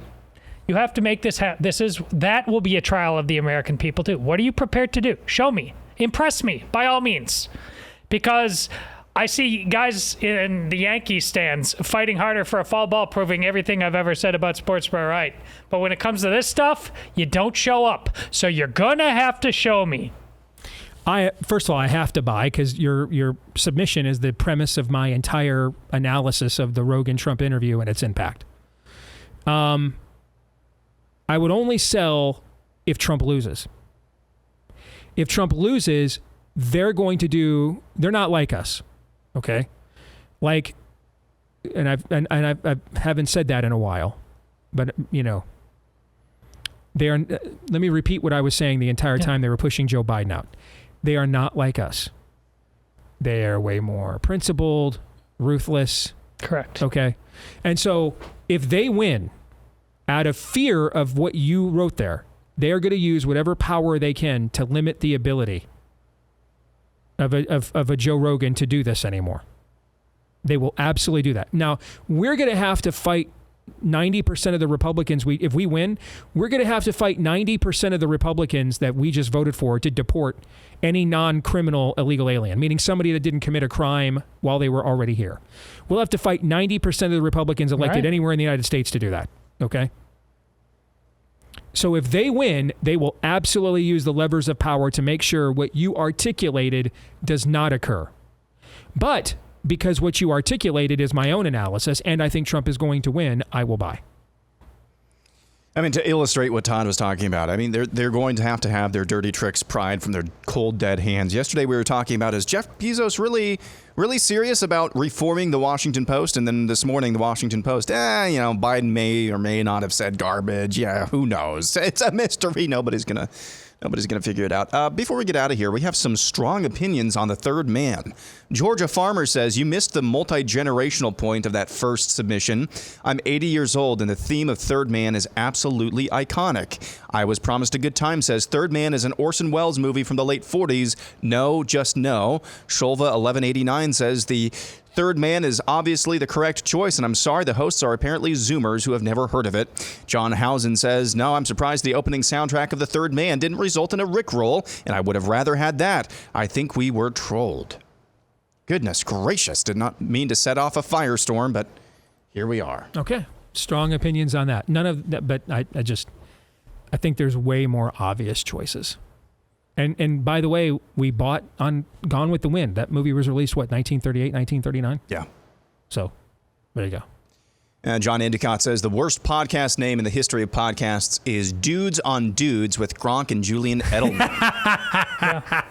have to make this happen. That will be a trial of the American people too. What are you prepared to do? Show me. Impress me, by all means. Because I see guys in the Yankees stands fighting harder for a foul ball, proving everything I've ever said about sports were right. But when it comes to this stuff, you don't show up. So you're going to have to show me. First of all, I have to buy because your submission is the premise of my entire analysis of the Rogan-Trump interview and its impact. I would only sell if Trump loses. If Trump loses, they're not like us, okay? And I haven't said that in a while, but let me repeat what I was saying the entire time they were pushing Joe Biden out. They are not like us. They are way more principled, ruthless. Correct. Okay. And so if they win, out of fear of what you wrote there, they are going to use whatever power they can to limit the ability of a Joe Rogan to do this anymore. They will absolutely do that. Now, we're going to have to fight 90% of the Republicans. If we win, we're going to have to fight 90% of the Republicans that we just voted for to deport any non-criminal illegal alien, meaning somebody that didn't commit a crime while they were already here. We'll have to fight 90% of the Republicans elected anywhere in the United States to do that. Okay? So if they win, they will absolutely use the levers of power to make sure what you articulated does not occur. But because what you articulated is my own analysis, and I think Trump is going to win, I will buy. I mean, to illustrate what Todd was talking about, I mean, they're going to have their dirty tricks pried from their cold, dead hands. Yesterday we were talking about, is Jeff Bezos really serious about reforming the Washington Post? And then this morning, the Washington Post, Biden may or may not have said garbage. Yeah, who knows? It's a mystery. Nobody's gonna figure it out. Before we get out of here, we have some strong opinions on the third man. Georgia Farmer says, you missed the multi-generational point of that first submission. I'm 80 years old, and the theme of Third Man is absolutely iconic. I Was Promised a Good Time says, Third Man is an Orson Welles movie from the late 40s. No, just no. Shulva 1189 says, the Third Man is obviously the correct choice, and I'm sorry the hosts are apparently Zoomers who have never heard of it. John Housen says, no, I'm surprised the opening soundtrack of The Third Man didn't result in a Rickroll, and I would have rather had that. I think we were trolled. Goodness gracious, did not mean to set off a firestorm, but here we are. Okay, strong opinions on that. None of that, but I think there's way more obvious choices. And by the way, we bought on Gone with the Wind. That movie was released, 1938, 1939? Yeah. So, there you go. And John Endicott says, the worst podcast name in the history of podcasts is Dudes on Dudes with Gronk and Julian Edelman. Yeah.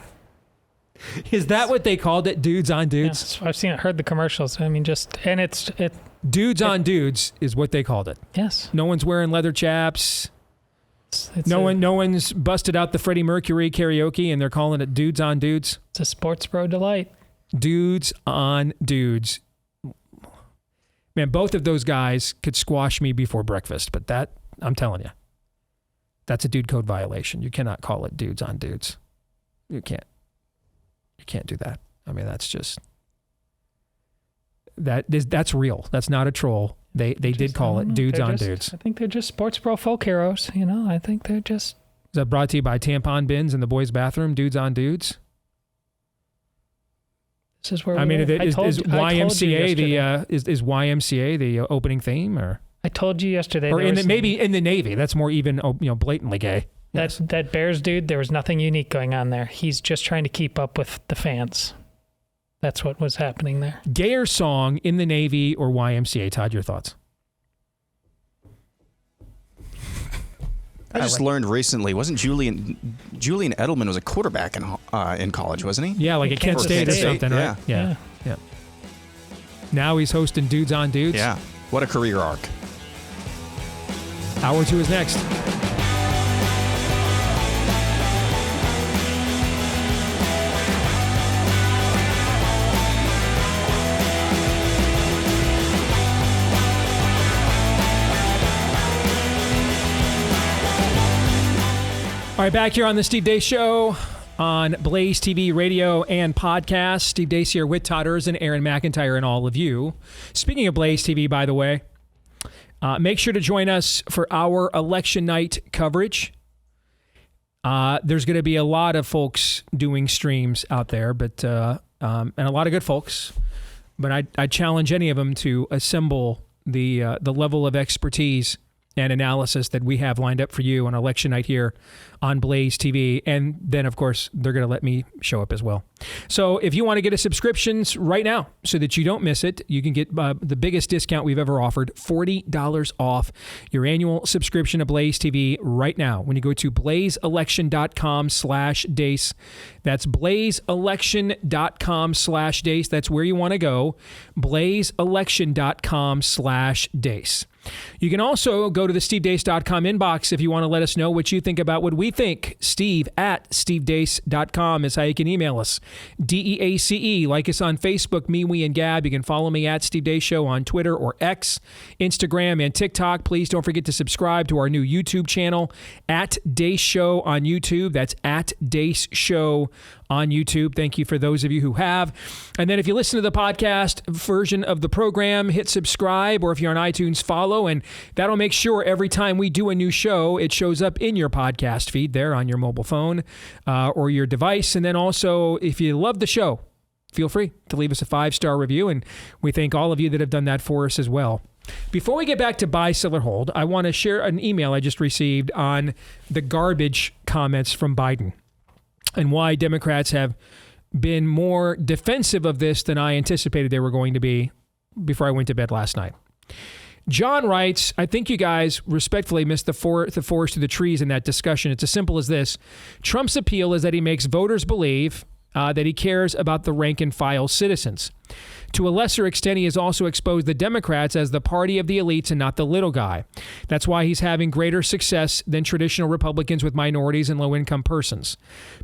Is that what they called it? Dudes on Dudes? Yeah, I've heard the commercials. I mean, Dudes on Dudes is what they called it. Yes. No one's wearing leather chaps. No one's busted out the Freddie Mercury karaoke, and they're calling it Dudes on Dudes. It's a sports bro delight. Dudes on Dudes. Man, both of those guys could squash me before breakfast, but that, I'm telling you, that's a dude code violation. You cannot call it Dudes on Dudes. You can't do that. I mean, that's just, that's real. That's not a troll. They did call it Dudes on Dudes. I think they're just sports bro folk heroes. I think they're just. Is that brought to you by tampon bins in the boys' bathroom? Dudes on Dudes. This is where is YMCA the opening theme, or I told you yesterday, or maybe in the Navy? That's more even blatantly gay. That Bears dude, there was nothing unique going on there. He's just trying to keep up with the fans. That's what was happening there. Gayer song in the Navy or YMCA? Todd, your thoughts? I just learned recently, wasn't Julian Edelman was a quarterback in college, wasn't he? Yeah, like at Kent State or something, right? Yeah. Now he's hosting Dudes on Dudes. Yeah. What a career arc. Hour 2 is next. All right, back here on the Steve Deace Show on Blaze TV, radio, and podcast. Steve Deace here with Todd Erzen, Aaron McIntyre, and all of you. Speaking of Blaze TV, by the way, make sure to join us for our election night coverage. There's going to be a lot of folks doing streams out there, but and a lot of good folks. But I challenge any of them to assemble the level of expertise and analysis that we have lined up for you on election night here on Blaze TV. And then, of course, they're going to let me show up as well. So if you want to get a subscriptions right now so that you don't miss it, you can get the biggest discount we've ever offered, $40 off your annual subscription to Blaze TV right now when you go to blazeelection.com/Deace. That's blazeelection.com/Deace. That's where you want to go, blazeelection.com/Deace. You can also go to the stevedeace.com inbox if you want to let us know what you think about what we think. Steve@stevedeace.com is how you can email us. DEACE. Like us on Facebook, me, we, and Gab. You can follow me at Steve Deace Show on Twitter or X, Instagram, and TikTok. Please don't forget to subscribe to our new YouTube channel at Deace Show on YouTube. That's at Deace Show on YouTube. Thank you for those of you who have. And then if you listen to the podcast version of the program, hit subscribe, or if you're on iTunes, follow, and that'll make sure every time we do a new show, it shows up in your podcast feed there on your mobile phone or your device. And then also, if you love the show, feel free to leave us a 5-star review, and we thank all of you that have done that for us as well. Before we get back to buy, sell, or hold, I want to share an email I just received on the garbage comments from Biden and why Democrats have been more defensive of this than I anticipated they were going to be before I went to bed last night. John writes, I think you guys respectfully missed the forest through the trees in that discussion. It's as simple as this. Trump's appeal is that he makes voters believe that he cares about the rank and file citizens. To a lesser extent, he has also exposed the Democrats as the party of the elites and not the little guy. That's why he's having greater success than traditional Republicans with minorities and low-income persons.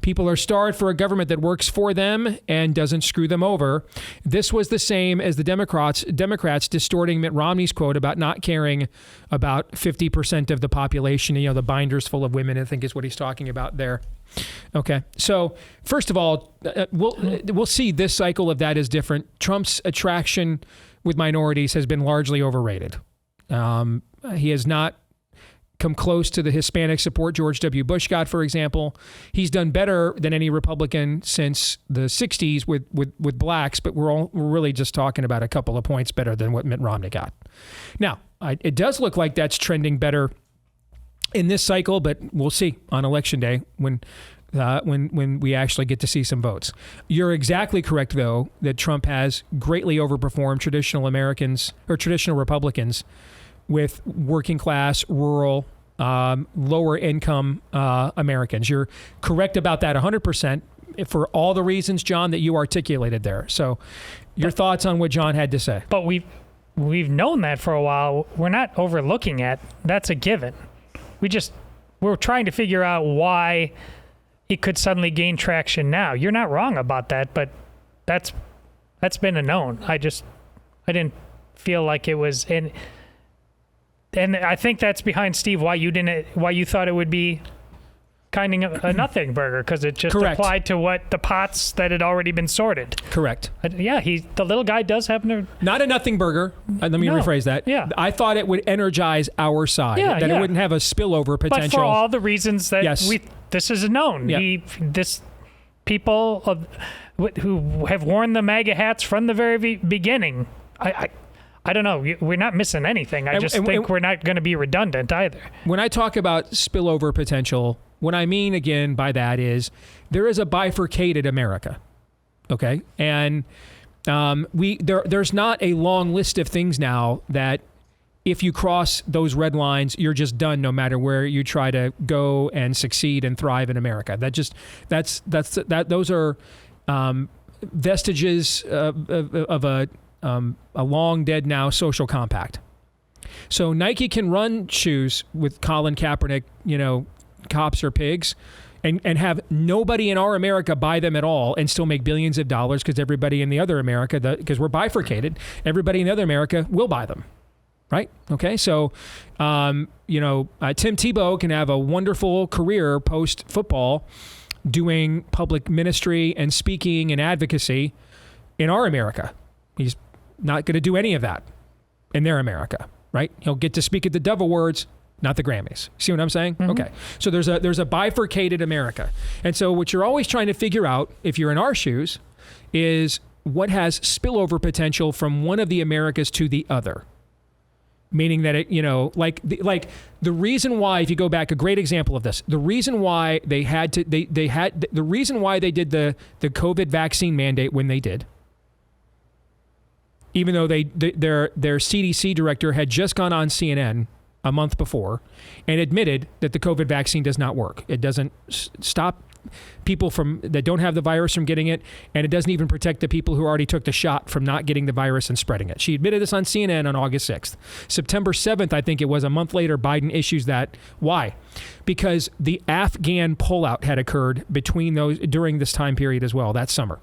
People are starved for a government that works for them and doesn't screw them over. This was the same as the Democrats distorting Mitt Romney's quote about not caring about 50% of the population. The binders full of women, I think is what he's talking about there. Okay, so first of all, we'll see this cycle of that is different. Trump's attraction with minorities has been largely overrated. He has not come close to the Hispanic support George W. Bush got, for example. He's done better than any Republican since the 60s with blacks, but we're really just talking about a couple of points better than what Mitt Romney got. Now, it does look like that's trending better in this cycle, but we'll see on Election Day when we actually get to see some votes. You're exactly correct, though, that Trump has greatly overperformed traditional Americans or traditional Republicans with working class, rural, lower income Americans. You're correct about that 100% for all the reasons, John, that you articulated there. So your thoughts on what John had to say. But we've known that for a while. We're not overlooking it. That's a given. We're trying to figure out why it could suddenly gain traction now. You're not wrong about that, but that's been a known. I didn't feel like it was, and I think that's behind Steve why you thought it would be kind of a nothing burger, because it just Correct. applied to what the pots that had already been sorted. Correct. Yeah, the little guy does have not a nothing burger. Let me rephrase that. Yeah. I thought it would energize our side. Yeah, that it wouldn't have a spillover potential. But for all the reasons that Yes. this is a known. Yep. People who have worn the MAGA hats from the very beginning. I don't know. We're not missing anything. I just think we're not going to be redundant either. When I talk about spillover potential, what I mean again by that is there is a bifurcated America, okay? And there's not a long list of things now that if you cross those red lines, you're just done no matter where you try to go and succeed and thrive in America. Those are vestiges of a long dead now social compact. So Nike can run shoes with Colin Kaepernick, cops or pigs, and have nobody in our America buy them at all and still make billions of dollars because everybody in the other America, because we're bifurcated, everybody in the other America will buy them. Right? Okay. So, Tim Tebow can have a wonderful career post-football doing public ministry and speaking and advocacy in our America. He's not going to do any of that in their America, right? He'll get to speak at the Dove Awards, not the Grammys. See what I'm saying? Mm-hmm. Okay. So there's a bifurcated America. And so what you're always trying to figure out, if you're in our shoes, is what has spillover potential from one of the Americas to the other. Meaning that it, the reason why, if you go back, a great example of this, the reason why they did the COVID vaccine mandate when they did, even though their CDC director had just gone on CNN a month before and admitted that the COVID vaccine does not work. It doesn't stop people that don't have the virus from getting it, and it doesn't even protect the people who already took the shot from not getting the virus and spreading it. She admitted this on CNN on August 6th. September 7th, I think it was, a month later, Biden issues that. Why? Because the Afghan pullout had occurred during this time period as well, that summer.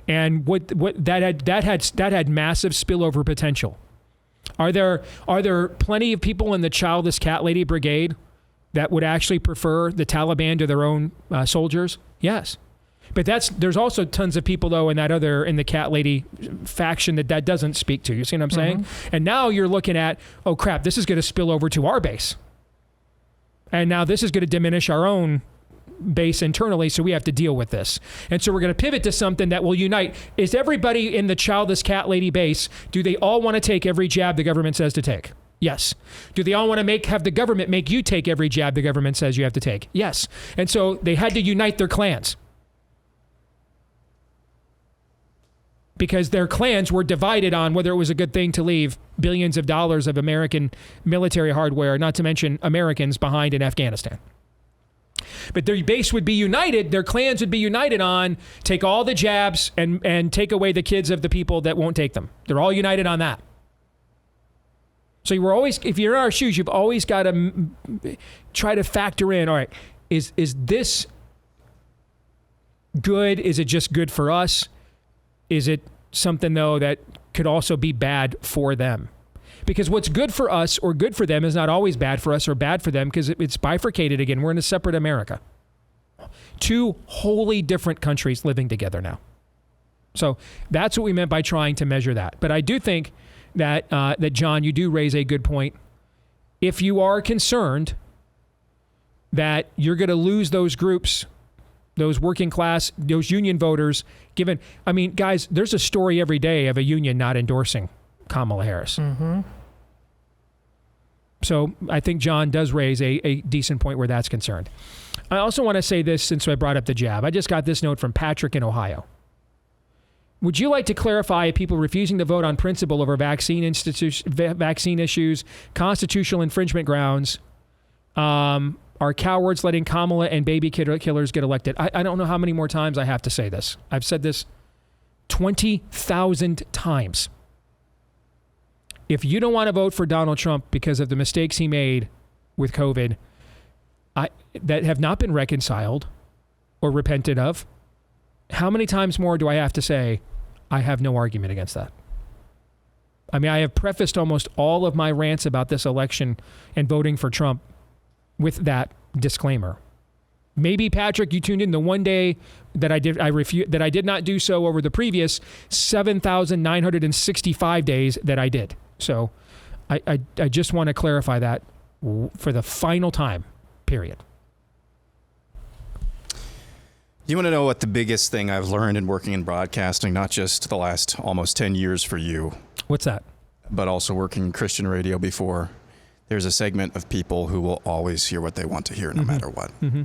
And that had massive spillover potential. Are there plenty of people in the childless cat lady brigade that would actually prefer the Taliban to their own soldiers? Yes. But there's also tons of people, though, in the cat lady faction that doesn't speak to. You see what I'm saying? And now you're looking at, oh, crap, this is going to spill over to our base. And now this is going to diminish our own base internally, so we have to deal with this. And so we're going to pivot to something that will unite. Is everybody in the childless cat lady base, do they all want to take every jab the government says to take? Yes. Do they all want to have the government make you take every jab the government says you have to take? Yes. And so they had to unite their clans. because their clans were divided on whether it was a good thing to leave billions of dollars of American military hardware, not to mention Americans, behind in Afghanistan. But their base would be united, their clans would be united on take all the jabs and take away the kids of the people that won't take them. They're all united on that. So you were always, if you're in our shoes, you've always got to try to factor in, all right, is this good? Is it just good for us? Is it something, though, that could also be bad for them? Because what's good for us or good for them is not always bad for us or bad for them, because it's bifurcated again. We're in a separate America. Two wholly different countries living together now. So that's what we meant by trying to measure that. But I do think that, John, you do raise a good point. If you are concerned that you're going to lose those groups, those working class, those union voters, guys, there's a story every day of a union not endorsing Kamala Harris. Mm-hmm. So I think John does raise a decent point where that's concerned. I also want to say this since I brought up the jab. I just got this note from Patrick in Ohio. Would you like to clarify people refusing to vote on principle over vaccine issues, constitutional infringement grounds, are cowards letting Kamala and baby killers get elected? I don't know how many more times I have to say this. I've said this 20,000 times. If you don't want to vote for Donald Trump because of the mistakes he made with COVID that have not been reconciled or repented of, how many times more do I have to say I have no argument against that? I mean, I have prefaced almost all of my rants about this election and voting for Trump with that disclaimer. Maybe, Patrick, you tuned in the one day that I did not do so over the previous 7,965 days that I did. So I just want to clarify that for the final time, period. You want to know what the biggest thing I've learned in working in broadcasting, not just the last almost 10 years for you. What's that? But also working in Christian radio before. There's a segment of people who will always hear what they want to hear no matter what. Mm-hmm.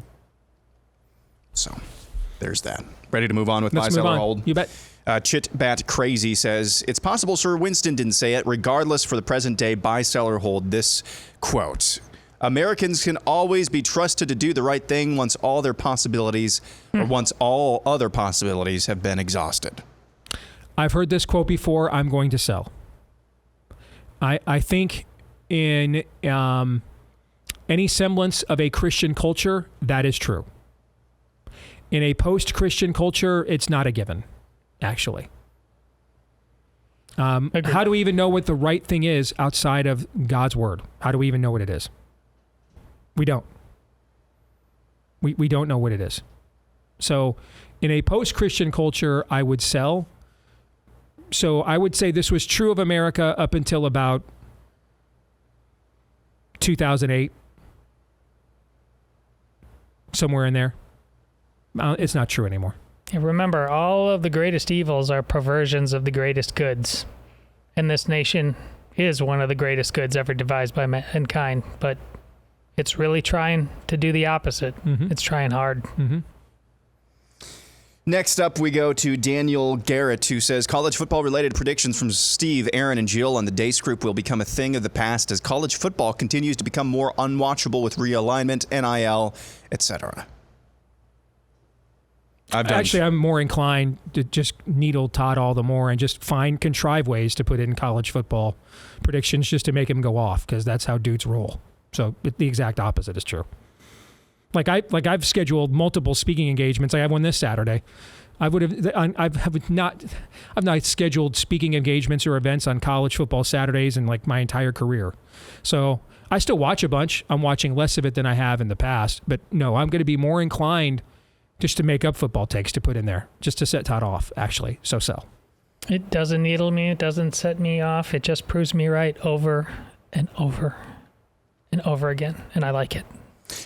So there's that. Ready to move on with Buy, Sell, or Hold? You bet. Chit Bat Crazy says, it's possible Sir Winston didn't say it. Regardless, for the present day, buy, sell, or hold. This quote: Americans can always be trusted to do the right thing once all other possibilities have been exhausted. I've heard this quote before. I'm going to sell. I think in any semblance of a Christian culture, that is true. In a post-Christian culture, it's not a given, actually. How do we even know what the right thing is outside of God's word? How do we even know what it is? We don't. We don't know what it is. So in a post-Christian culture, I would sell. So I would say this was true of America up until about 2008. Somewhere in there. It's not true anymore. And remember, all of the greatest evils are perversions of the greatest goods. And this nation is one of the greatest goods ever devised by mankind. But it's really trying to do the opposite. Mm-hmm. It's trying hard. Mm-hmm. Next up, we go to Daniel Garrett, who says, college football-related predictions from Steve, Aaron, and Jill on the Deace group will become a thing of the past as college football continues to become more unwatchable with realignment, NIL, etc. I'm more inclined to just needle Todd all the more and just contrive ways to put in college football predictions just to make him go off, because that's how dudes roll. So the exact opposite is true. I've scheduled multiple speaking engagements. I have one this Saturday. I've not scheduled speaking engagements or events on college football Saturdays in my entire career. So I still watch a bunch. I'm watching less of it than I have in the past. But no, I'm going to be more inclined just to make up football takes to put in there, just to set Todd off, actually. So sell. It doesn't needle me. It doesn't set me off. It just proves me right over and over and over again. And I like it.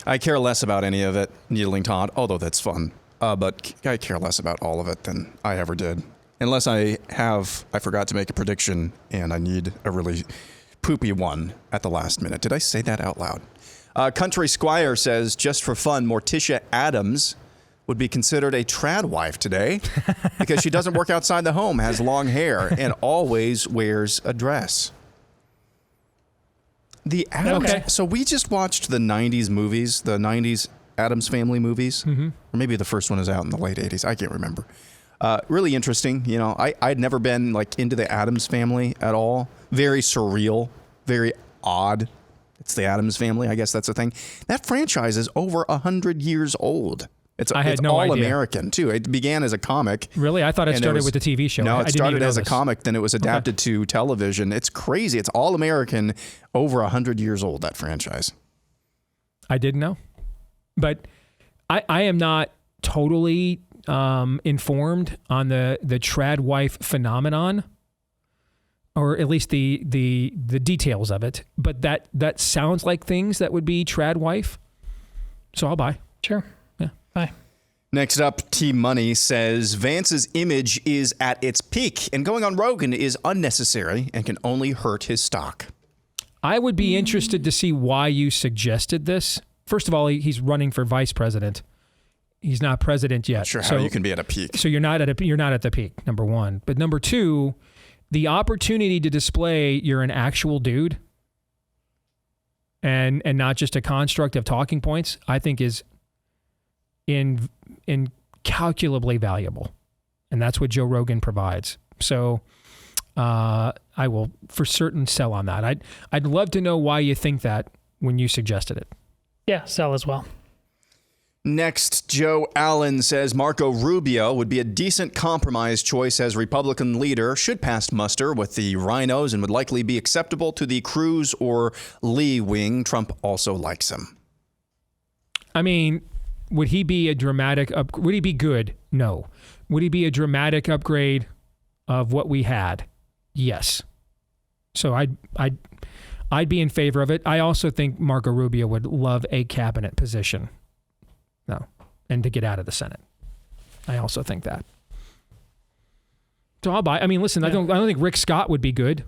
I care less about any of it, needling Todd, although that's fun. But I care less about all of it than I ever did. Unless I forgot to make a prediction and I need a really poopy one at the last minute. Did I say that out loud? Country Squire says, just for fun, Morticia Adams would be considered a trad wife today because she doesn't work outside the home, has long hair, and always wears a dress. The Addams. Okay. So we just watched the 90s movies, the 90s Addams Family movies. Mm-hmm. Or maybe the first one is out in the late 80s. I can't remember. Really interesting. You know, I'd never been like into the Addams Family at all. Very surreal, very odd. It's the Addams Family. I guess that's the thing. That franchise is over 100 years old. It's no all idea. American too. It began as a comic. Really? I thought it started with the TV show. No, I it didn't started even know as a this. comic, then it was adapted to television. It's crazy. It's all American, over 100 years old, that franchise. I didn't know. But I am not totally informed on the trad wife phenomenon, or at least the details of it. But that sounds like things that would be trad wife. So I'll buy. Sure. Yeah. Bye. Next up, T-Money says Vance's image is at its peak and going on Rogan is unnecessary and can only hurt his stock. I would be interested to see why you suggested this. First of all, he's running for vice president. He's not president yet. Not sure how you can be at a peak. So you're not at the peak, number one. But number two, the opportunity to display you're an actual dude and not just a construct of talking points, I think is incalculably valuable. And that's what Joe Rogan provides. So I will for certain sell on that. I'd love to know why you think that when you suggested it. Yeah, sell as well. Next, Joe Allen says Marco Rubio would be a decent compromise choice as Republican leader, should pass muster with the rhinos and would likely be acceptable to the Cruz or Lee wing. Trump also likes him. I mean, would he be a dramatic would he be good? No. Would he be a dramatic upgrade of what we had? Yes. So I'd be in favor of it. I also think Marco Rubio would love a cabinet position. No. And to get out of the Senate. I also think that. So I'll buy. I mean, listen, I don't think Rick Scott would be good.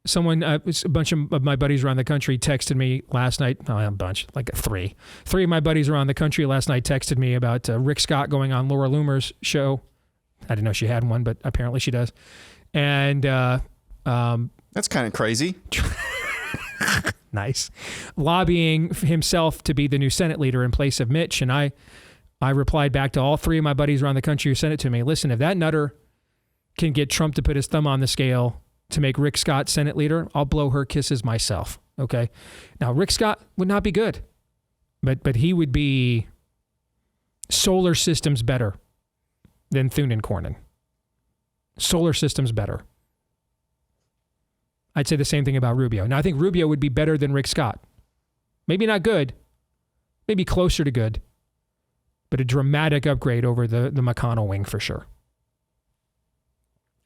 Someone, a bunch of my buddies around the country texted me last night. Oh, a bunch, like three. Three of my buddies around the country last night texted me about Rick Scott going on Laura Loomer's show. I didn't know she had one, but apparently she does. And that's kind of crazy. Nice. Lobbying himself to be the new Senate leader in place of Mitch. And I replied back to all three of my buddies around the country who sent it to me. Listen, if that nutter can get Trump to put his thumb on the scale to make Rick Scott Senate leader, I'll blow her kisses myself. Okay. Now, Rick Scott would not be good, but he would be solar systems better than Thune and Cornyn. Solar systems better. I'd say the same thing about Rubio. Now, I think Rubio would be better than Rick Scott. Maybe not good, maybe closer to good, but a dramatic upgrade over the McConnell wing for sure.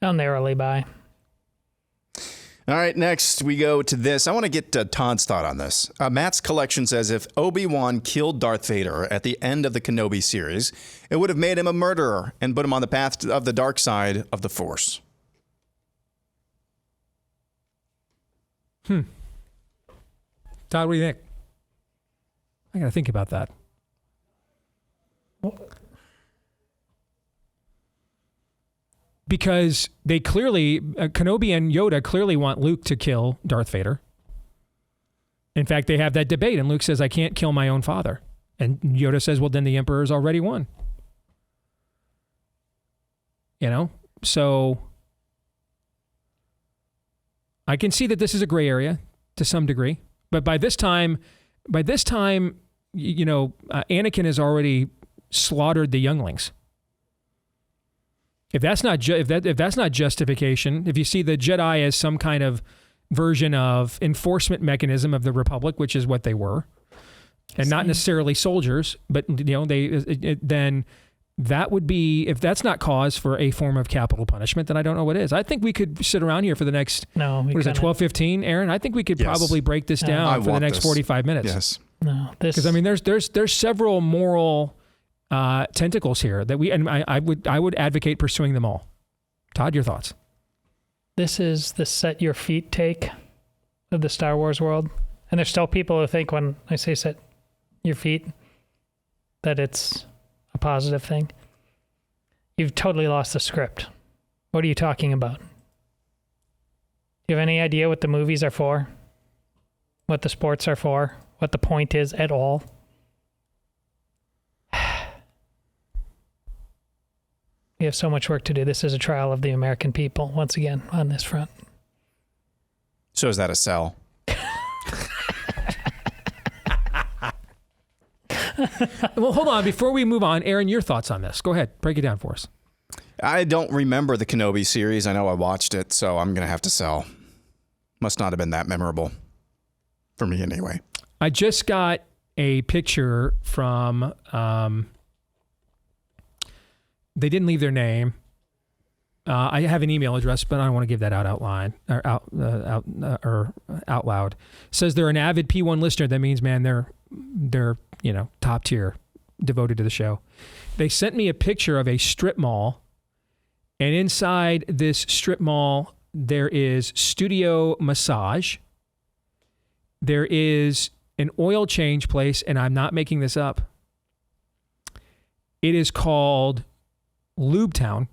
I'll narrowly buy. All right, next we go to this. I want to get Todd's thought on this. Matt's collection says if Obi-Wan killed Darth Vader at the end of the Kenobi series, it would have made him a murderer and put him on the path of the dark side of the Force. Todd, what do you think? I got to think about that. Because they clearly, Kenobi and Yoda clearly want Luke to kill Darth Vader. In fact, they have that debate, and Luke says, I can't kill my own father. And Yoda says, well, then the Emperor's already won. You know? So I can see that this is a gray area to some degree. But by this time, you know, Anakin has already slaughtered the younglings. If that's not justification, if you see the Jedi as some kind of version of enforcement mechanism of the Republic, which is what they were, and not necessarily soldiers, but you know then that would be, if that's not cause for a form of capital punishment, then I don't know what is. I think we could sit around here for the next 12:15, Aaron. I think we could probably break this down for the next 45 minutes. Yes. No, because I mean there's several moral tentacles here that I would advocate pursuing them all. Todd, your thoughts? This is the set your feet take of the Star Wars world. And there's still people who think when I say set your feet that it's a positive thing. You've totally lost the script. What are you talking about? Do you have any idea what the movies are for? What the sports are for? What the point is at all? We have so much work to do. This is a trial of the American people, once again, on this front. So is that a sell? Well, hold on. Before we move on, Aaron, your thoughts on this. Go ahead. Break it down for us. I don't remember the Kenobi series. I know I watched it, so I'm going to have to sell. Must not have been that memorable. For me, anyway. I just got a picture from... they didn't leave their name. I have an email address, but I don't want to give that out out loud. It says they're an avid P1 listener. That means, man, they're top tier, devoted to the show. They sent me a picture of a strip mall, and inside this strip mall there is studio massage. There is an oil change place, and I'm not making this up. It is called Lubetown.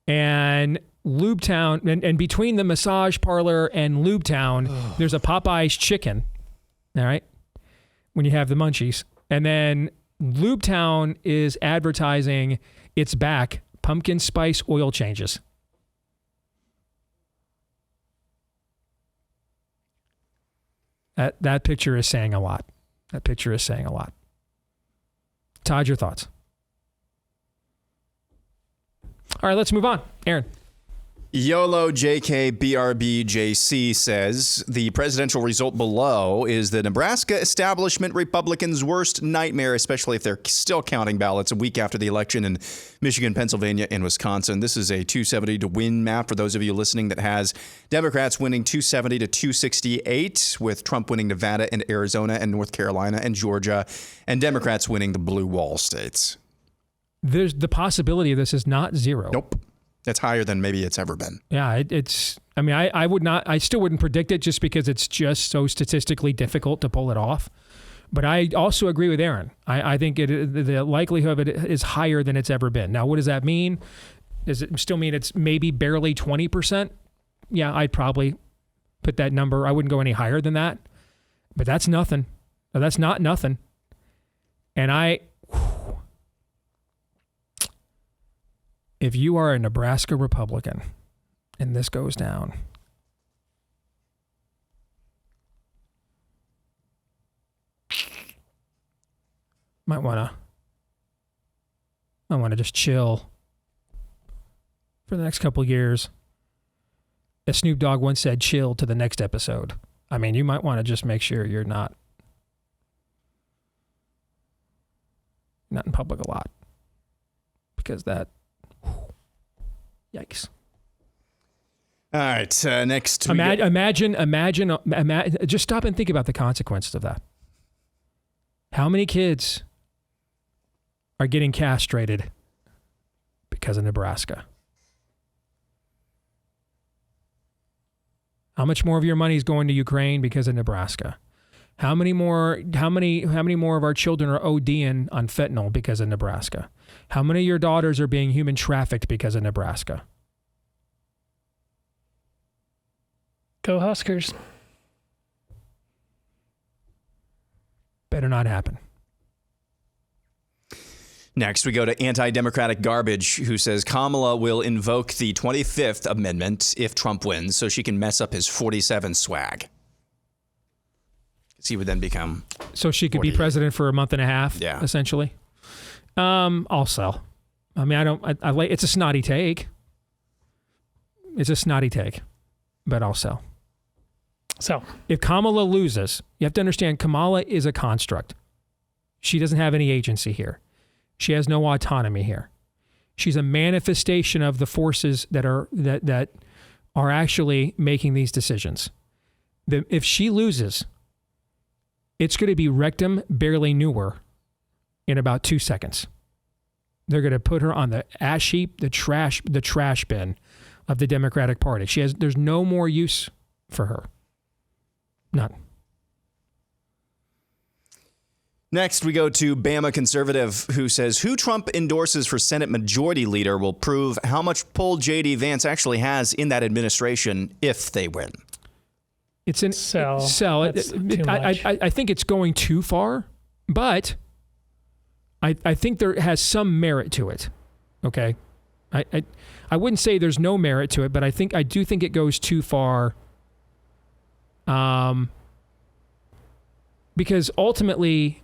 And Lubetown, and between the massage parlor and Lubetown, there's a Popeye's chicken. All right. When you have the munchies. And then Lubetown is advertising its back, pumpkin spice oil changes. That picture is saying a lot. That picture is saying a lot. Todd, your thoughts? All right, let's move on. Aaron. YOLO JK BRB JC says the presidential result below is the Nebraska establishment Republicans' worst nightmare, especially if they're still counting ballots a week after the election in Michigan, Pennsylvania, and Wisconsin. This is a 270 to win map for those of you listening that has Democrats winning 270 to 268, with Trump winning Nevada and Arizona and North Carolina and Georgia, and Democrats winning the blue wall states. There's the possibility of this is not zero. Nope. That's higher than maybe it's ever been. Yeah, it's. I mean, I still wouldn't predict it just because it's just so statistically difficult to pull it off. But I also agree with Aaron. I think the likelihood of it is higher than it's ever been. Now, what does that mean? Does it still mean it's maybe barely 20%? Yeah, I'd probably put that number. I wouldn't go any higher than that. But that's nothing. That's not nothing. And if you are a Nebraska Republican and this goes down, might want to just chill for the next couple of years. As Snoop Dogg once said, chill to the next episode. I mean, you might want to just make sure you're not in public a lot, because that, yikes. All right, next. Imagine, just stop and think about the consequences of that. How many kids are getting castrated because of Nebraska? How much more of your money is going to Ukraine because of Nebraska? How many more of our children are ODing on fentanyl because of Nebraska? How many of your daughters are being human trafficked because of Nebraska? Go Huskers. Better not happen. Next, we go to anti-democratic garbage, who says Kamala will invoke the 25th Amendment if Trump wins so she can mess up his 47 swag. He would then become... So she could 48. Be president for a month and a half, essentially. I'll sell. I mean, I like, it's a snotty take. But I'll sell. So if Kamala loses, you have to understand Kamala is a construct. She doesn't have any agency here. She has no autonomy here. She's a manifestation of the forces that are actually making these decisions. If she loses, it's going to be rectum barely newer in about 2 seconds. They're going to put her on the ash heap, the trash bin of the Democratic Party. There's no more use for her. None. Next, we go to Bama conservative who says who Trump endorses for Senate Majority Leader will prove how much pull J.D. Vance actually has in that administration if they win. It's an sell. I think it's going too far, but I think there has some merit to it. Okay, I wouldn't say there's no merit to it, but I do think it goes too far. Because ultimately,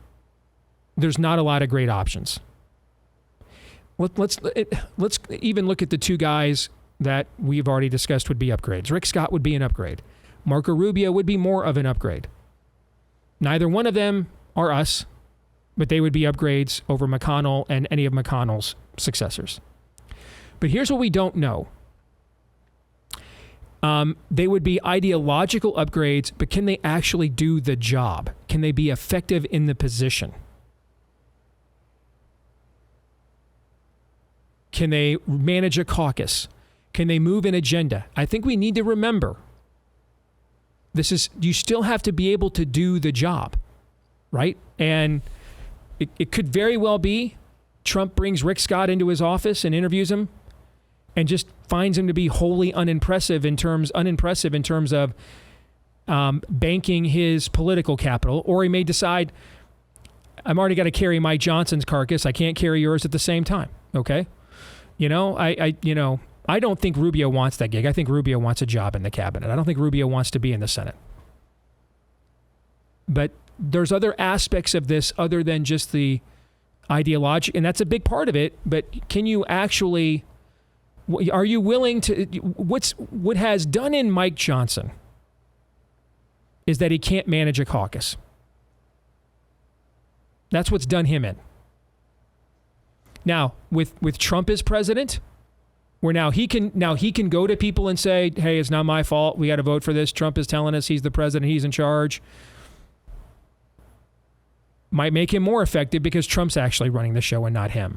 there's not a lot of great options. Let's even look at the two guys that we've already discussed would be upgrades. Rick Scott would be an upgrade. Marco Rubio would be more of an upgrade. Neither one of them are us, but they would be upgrades over McConnell and any of McConnell's successors. But here's what we don't know. They would be ideological upgrades, but can they actually do the job? Can they be effective in the position? Can they manage a caucus? Can they move an agenda? I think we need to remember you still have to be able to do the job, right? And it could very well be Trump brings Rick Scott into his office and interviews him and just finds him to be wholly unimpressive in terms of banking his political capital. Or he may decide, I'm already got to carry Mike Johnson's carcass. I can't carry yours at the same time. Okay. I don't think Rubio wants that gig. I think Rubio wants a job in the cabinet. I don't think Rubio wants to be in the Senate. But there's other aspects of this other than just the ideology, and that's a big part of it. But can you actually, are you willing to, what has done in Mike Johnson is that he can't manage a caucus. That's what's done him in. Now, with Trump as president, where now he can go to people and say, hey, it's not my fault. We got to vote for this. Trump is telling us he's the president. He's in charge. Might make him more effective because Trump's actually running the show and not him.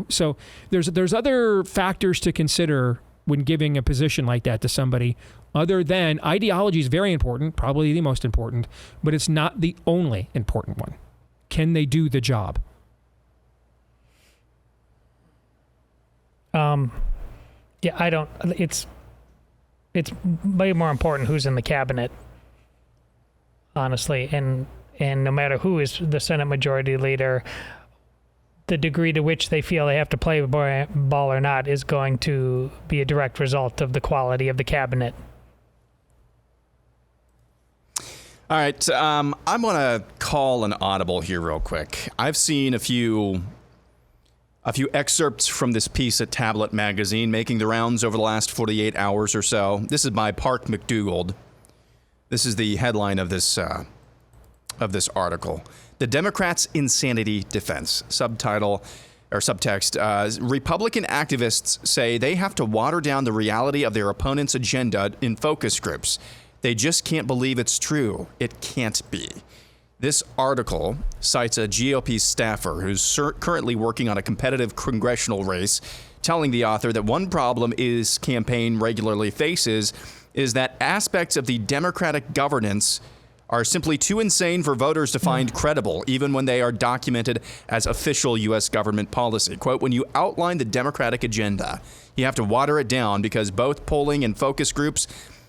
So there's other factors to consider when giving a position like that to somebody other than ideology is very important, probably the most important, but it's not the only important one. Can they do the job? Yeah, I don't. It's way more important who's in the cabinet, honestly, and no matter who is the Senate Majority Leader, the degree to which they feel they have to play ball or not is going to be a direct result of the quality of the cabinet. All right, I'm going to call an audible here real quick. I've seen a few excerpts from this piece at Tablet Magazine making the rounds over the last 48 hours or so. This is by Park McDougald. This is the headline of this article. The Democrats' Insanity Defense. Subtitle or subtext, Republican activists say they have to water down the reality of their opponent's agenda in focus groups. They just can't believe it's true. It can't be. This article cites a GOP staffer who's currently working on a competitive congressional race, telling the author that one problem his campaign regularly faces is that aspects of the Democratic governance are simply too insane for voters to find credible, even when they are documented as official U.S. government policy. Quote, when you outline the Democratic agenda, you have to water it down because both polling and focus groups,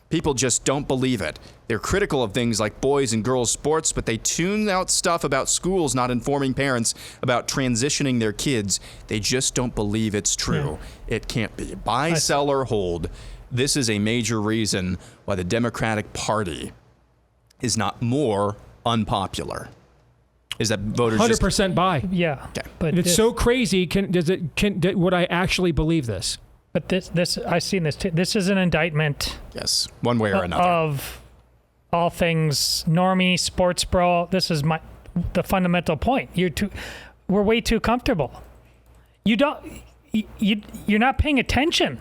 people just don't believe it. They're critical of things like boys and girls sports, but they tune out stuff about schools not informing parents about transitioning their kids. They just don't believe it's true. Yeah. It can't be. Buy, sell, or hold. This is a major reason why the Democratic Party is not more unpopular. Is that voters 100% buy. Yeah. Okay. But it's so crazy. Would I actually believe this? But this I've seen this too. This is an indictment. Yes, one way or another. Of all things normie, sports bro. This is the fundamental point. We're way too comfortable. You're not paying attention.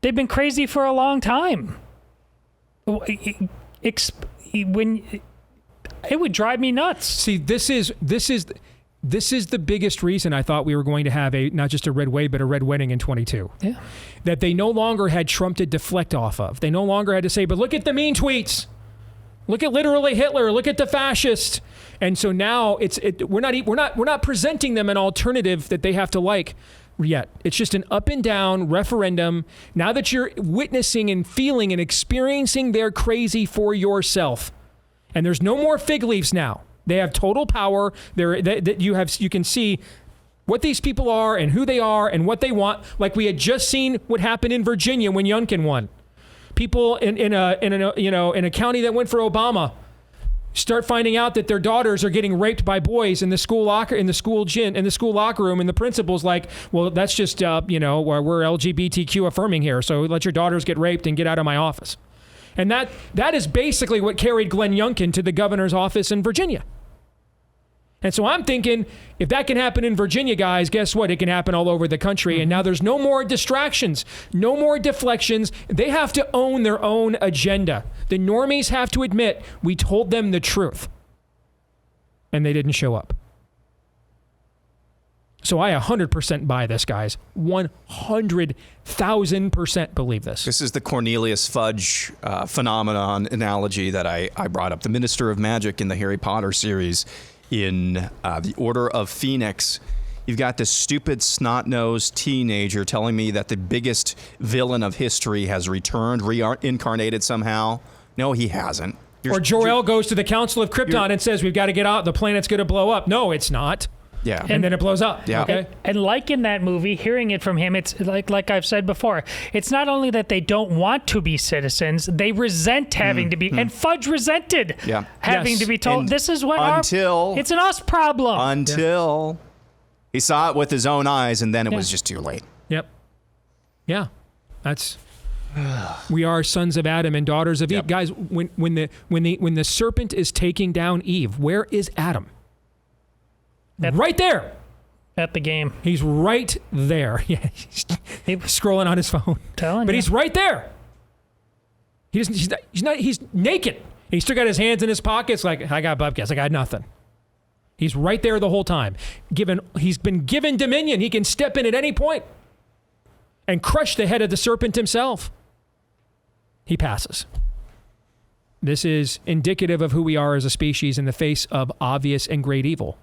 They've been crazy for a long time. It would drive me nuts. See, this is the biggest reason I thought we were going to have not just a red wave, but a red wedding in 22. Yeah. That they no longer had Trump to deflect off of. They no longer had to say, but look at the mean tweets. Look at literally Hitler. Look at the fascist. And so now we're not presenting them an alternative that they have to like yet. It's just an up and down referendum. Now that you're witnessing and feeling and experiencing their crazy for yourself, and there's no more fig leaves now. They have total power. You can see what these people are and who they are and what they want. Like we had just seen what happened in Virginia when Youngkin won. People in a county that went for Obama start finding out that their daughters are getting raped by boys in the school locker room, and the principal's like, well, that's just we're LGBTQ affirming here, so let your daughters get raped and get out of my office. And that is basically what carried Glenn Youngkin to the governor's office in Virginia. And so I'm thinking, if that can happen in Virginia, guys, guess what? It can happen all over the country. And now there's no more distractions, no more deflections. They have to own their own agenda. The normies have to admit we told them the truth. And they didn't show up. So I 100% buy this, guys. 100,000% believe this. This is the Cornelius Fudge phenomenon analogy that I brought up. The Minister of Magic in the Harry Potter series. In the Order of Phoenix, you've got this stupid snot-nosed teenager telling me that the biggest villain of history has returned, reincarnated somehow. No, he hasn't. Or Jor-El goes to the Council of Krypton and says, we've got to get out, the planet's going to blow up. No, it's not. Yeah. And then it blows up. Yeah. Okay. And like in that movie, hearing it from him, it's like I've said before, it's not only that they don't want to be citizens, they resent having to be, and Fudge resented having to be told, and this is what it's an us problem. Until he saw it with his own eyes, and then it was just too late. Yep. Yeah. That's... We are sons of Adam and daughters of Eve. Guys, when the serpent is taking down Eve, where is Adam? Right there. At the game. He's right there. Yeah, he's scrolling on his phone. But he's right there. He's naked. He still got his hands in his pockets like, I got bobcats. I got nothing. He's right there the whole time. He's been given dominion. He can step in at any point and crush the head of the serpent himself. He passes. This is indicative of who we are as a species in the face of obvious and great evil.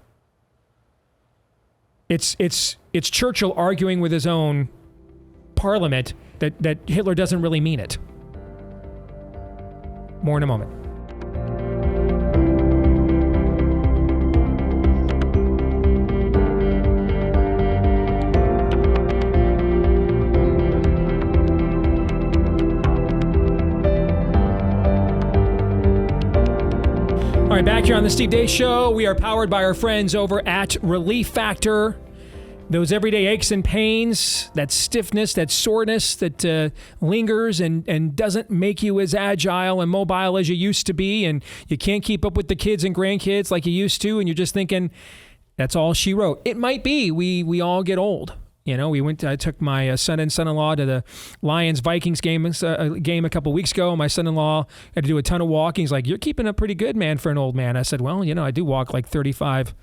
It's Churchill arguing with his own parliament that Hitler doesn't really mean it. More in a moment. All right, back here on the Steve Deace Show, we are powered by our friends over at Relief Factor. Those everyday aches and pains, that stiffness, that soreness that lingers and doesn't make you as agile and mobile as you used to be, and you can't keep up with the kids and grandkids like you used to, and you're just thinking, that's all she wrote. It might be. We all get old. You know, I took my son and son-in-law to the Lions-Vikings game a couple weeks ago. My son-in-law had to do a ton of walking. He's like, you're keeping up pretty good, man, for an old man. I said, well, I do walk like 35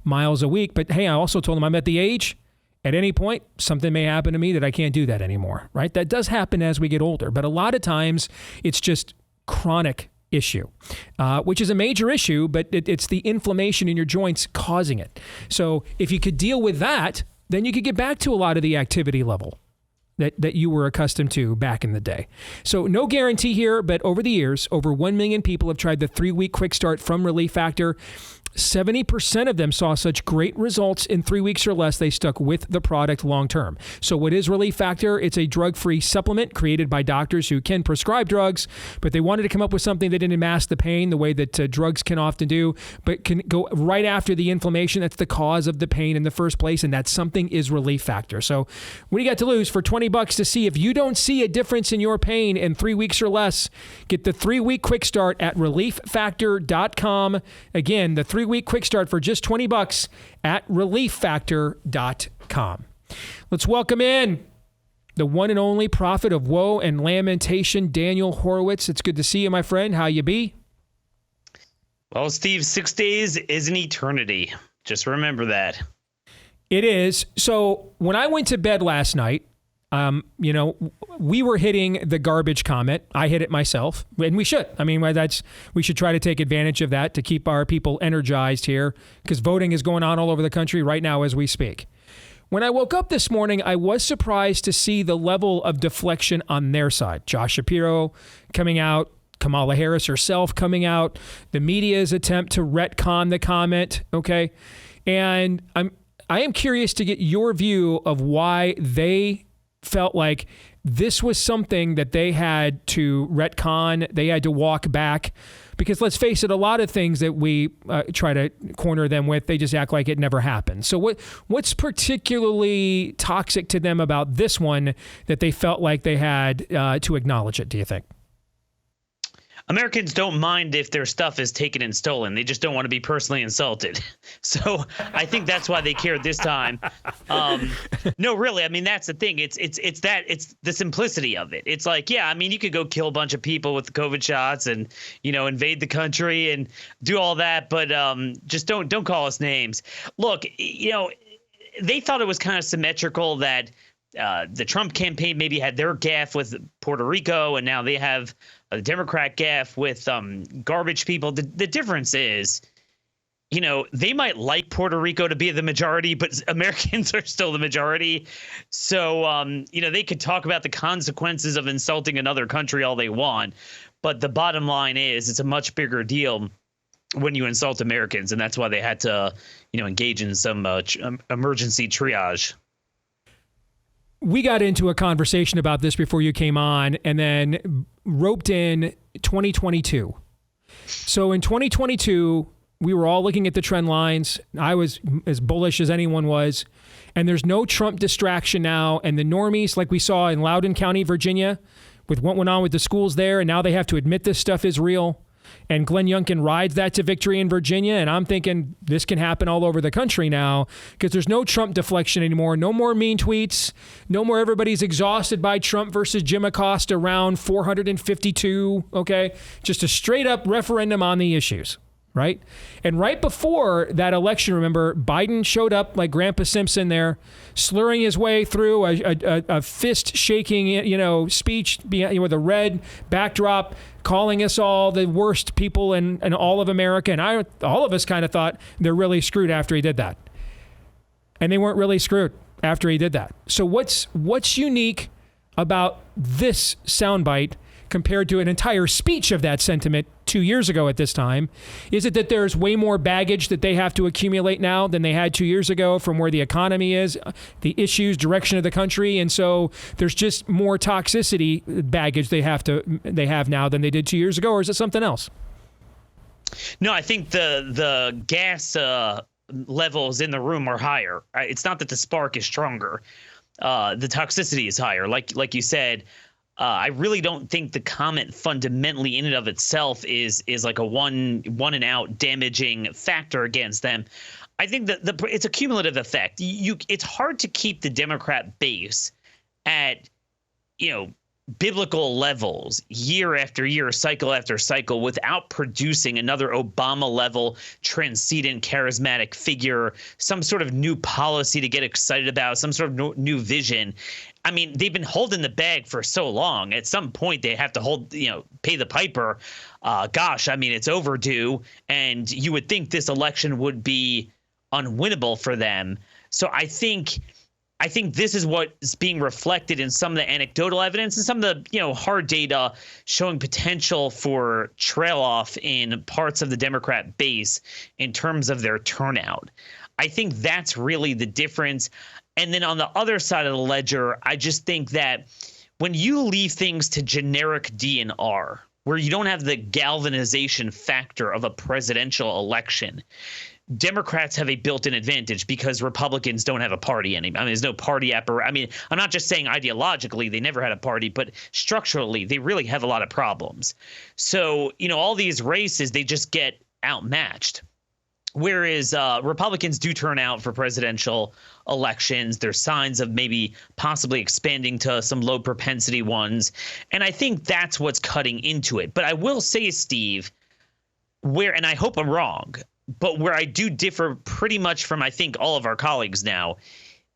miles a week. But, hey, I also told him I'm at the age, at any point, something may happen to me that I can't do that anymore, right? That does happen as we get older. But a lot of times, it's just chronic issue, which is a major issue, but it's the inflammation in your joints causing it. So if you could deal with that, then you could get back to a lot of the activity level that you were accustomed to back in the day. So no guarantee here, but over the years, over 1 million people have tried the 3-week quick start from Relief Factor. 70% of them saw such great results in 3 weeks or less, they stuck with the product long term. So what is Relief Factor? It's a drug-free supplement created by doctors who can prescribe drugs, but they wanted to come up with something that didn't mask the pain the way that drugs can often do, but can go right after the inflammation that's the cause of the pain in the first place, and that something is Relief Factor. So what do you got to lose for $20 to see if you don't see a difference in your pain in 3 weeks or less? Get the 3-week quick start at relieffactor.com. Again, the 3-week quick start for just $20 at relieffactor.com. Let's welcome in the one and only prophet of woe and lamentation, Daniel Horowitz. It's good to see you, my friend. How you be? Well, Steve, 6 days is an eternity. Just remember that. It is. So when I went to bed last night, We were hitting the garbage comment. I hit it myself, and we should. I mean, we should try to take advantage of that to keep our people energized here, because voting is going on all over the country right now as we speak. When I woke up this morning, I was surprised to see the level of deflection on their side. Josh Shapiro coming out, Kamala Harris herself coming out, the media's attempt to retcon the comment, okay? And I am curious to get your view of why they felt like this was something that they had to retcon, they had to walk back. Because let's face it, a lot of things that we try to corner them with, they just act like it never happened. So what's particularly toxic to them about this one that they felt like they had to acknowledge it, do you think? Americans don't mind if their stuff is taken and stolen. They just don't want to be personally insulted. So I think that's why they cared this time. No, really. I mean, that's the thing. It's the simplicity of it. It's like, yeah, I mean, you could go kill a bunch of people with the COVID shots and, invade the country and do all that. But just don't call us names. Look, they thought it was kind of symmetrical that the Trump campaign maybe had their gaffe with Puerto Rico, and now they have a Democrat gaffe with garbage people. The difference is, they might like Puerto Rico to be the majority, but Americans are still the majority. So, they could talk about the consequences of insulting another country all they want. But the bottom line is it's a much bigger deal when you insult Americans. And that's why they had to, engage in some emergency triage. We got into a conversation about this before you came on, and then roped in 2022. So in 2022, we were all looking at the trend lines. I was as bullish as anyone was. And there's no Trump distraction now. And the normies, like we saw in Loudoun County, Virginia, with what went on with the schools there, and now they have to admit this stuff is real. And Glenn Youngkin rides that to victory in Virginia. And I'm thinking this can happen all over the country now, because there's no Trump deflection anymore. No more mean tweets. No more everybody's exhausted by Trump versus Jim Acosta round 452. Okay. Just a straight up referendum on the issues. Right. And right before that election, remember, Biden showed up like Grandpa Simpson there, slurring his way through a fist shaking, speech with a red backdrop, calling us all the worst people in all of America. And all of us kind of thought they're really screwed after he did that. And they weren't really screwed after he did that. So what's unique about this soundbite compared to an entire speech of that sentiment 2 years ago at this time? Is it that there's way more baggage that they have to accumulate now than they had 2 years ago from where the economy is, the issues, direction of the country, and so there's just more toxicity baggage they have now than they did 2 years ago, or is it something else? No, I think the gas levels in the room are higher. It's not that the spark is stronger. The toxicity is higher. Like you said, I really don't think the comment fundamentally in and of itself is like a one and out damaging factor against them. I think that it's a cumulative effect. It's hard to keep the Democrat base at, biblical levels year after year, cycle after cycle, without producing another Obama level transcendent charismatic figure, some sort of new policy to get excited about, some sort of new vision. I mean, they've been holding the bag for so long. At some point, they have to pay the piper. It's overdue. And you would think this election would be unwinnable for them. So I think this is what's being reflected in some of the anecdotal evidence and some of the, hard data showing potential for trail off in parts of the Democrat base in terms of their turnout. I think that's really the difference. And then on the other side of the ledger, I just think that when you leave things to generic DNR, where you don't have the galvanization factor of a presidential election, Democrats have a built-in advantage because Republicans don't have a party anymore. I mean, there's no party apparatus. I mean, I'm not just saying ideologically they never had a party, but structurally they really have a lot of problems. So, all these races, they just get outmatched. Whereas Republicans do turn out for presidential elections. There's signs of maybe possibly expanding to some low propensity ones. And I think that's what's cutting into it. But I will say, Steve, and I hope I'm wrong, but where I do differ pretty much from, I think, all of our colleagues now,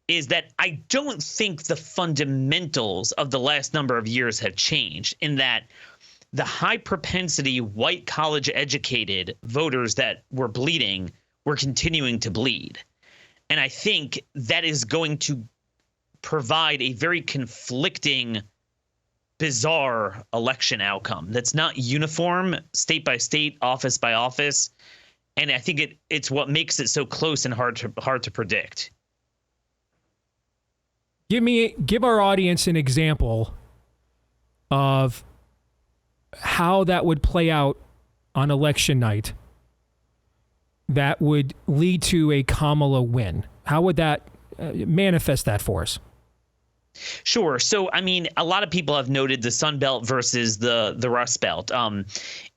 is that I don't think the fundamentals of the last number of years have changed, in that the high propensity white college educated voters that were bleeding were continuing to bleed. And I think that is going to provide a very conflicting, bizarre election outcome that's not uniform state by state, office by office. And I think it's what makes it so close and hard to predict. Give our audience an example of how that would play out on election night that would lead to a Kamala win. How would that manifest that for us? Sure. So, I mean, a lot of people have noted the Sun Belt versus the Rust Belt.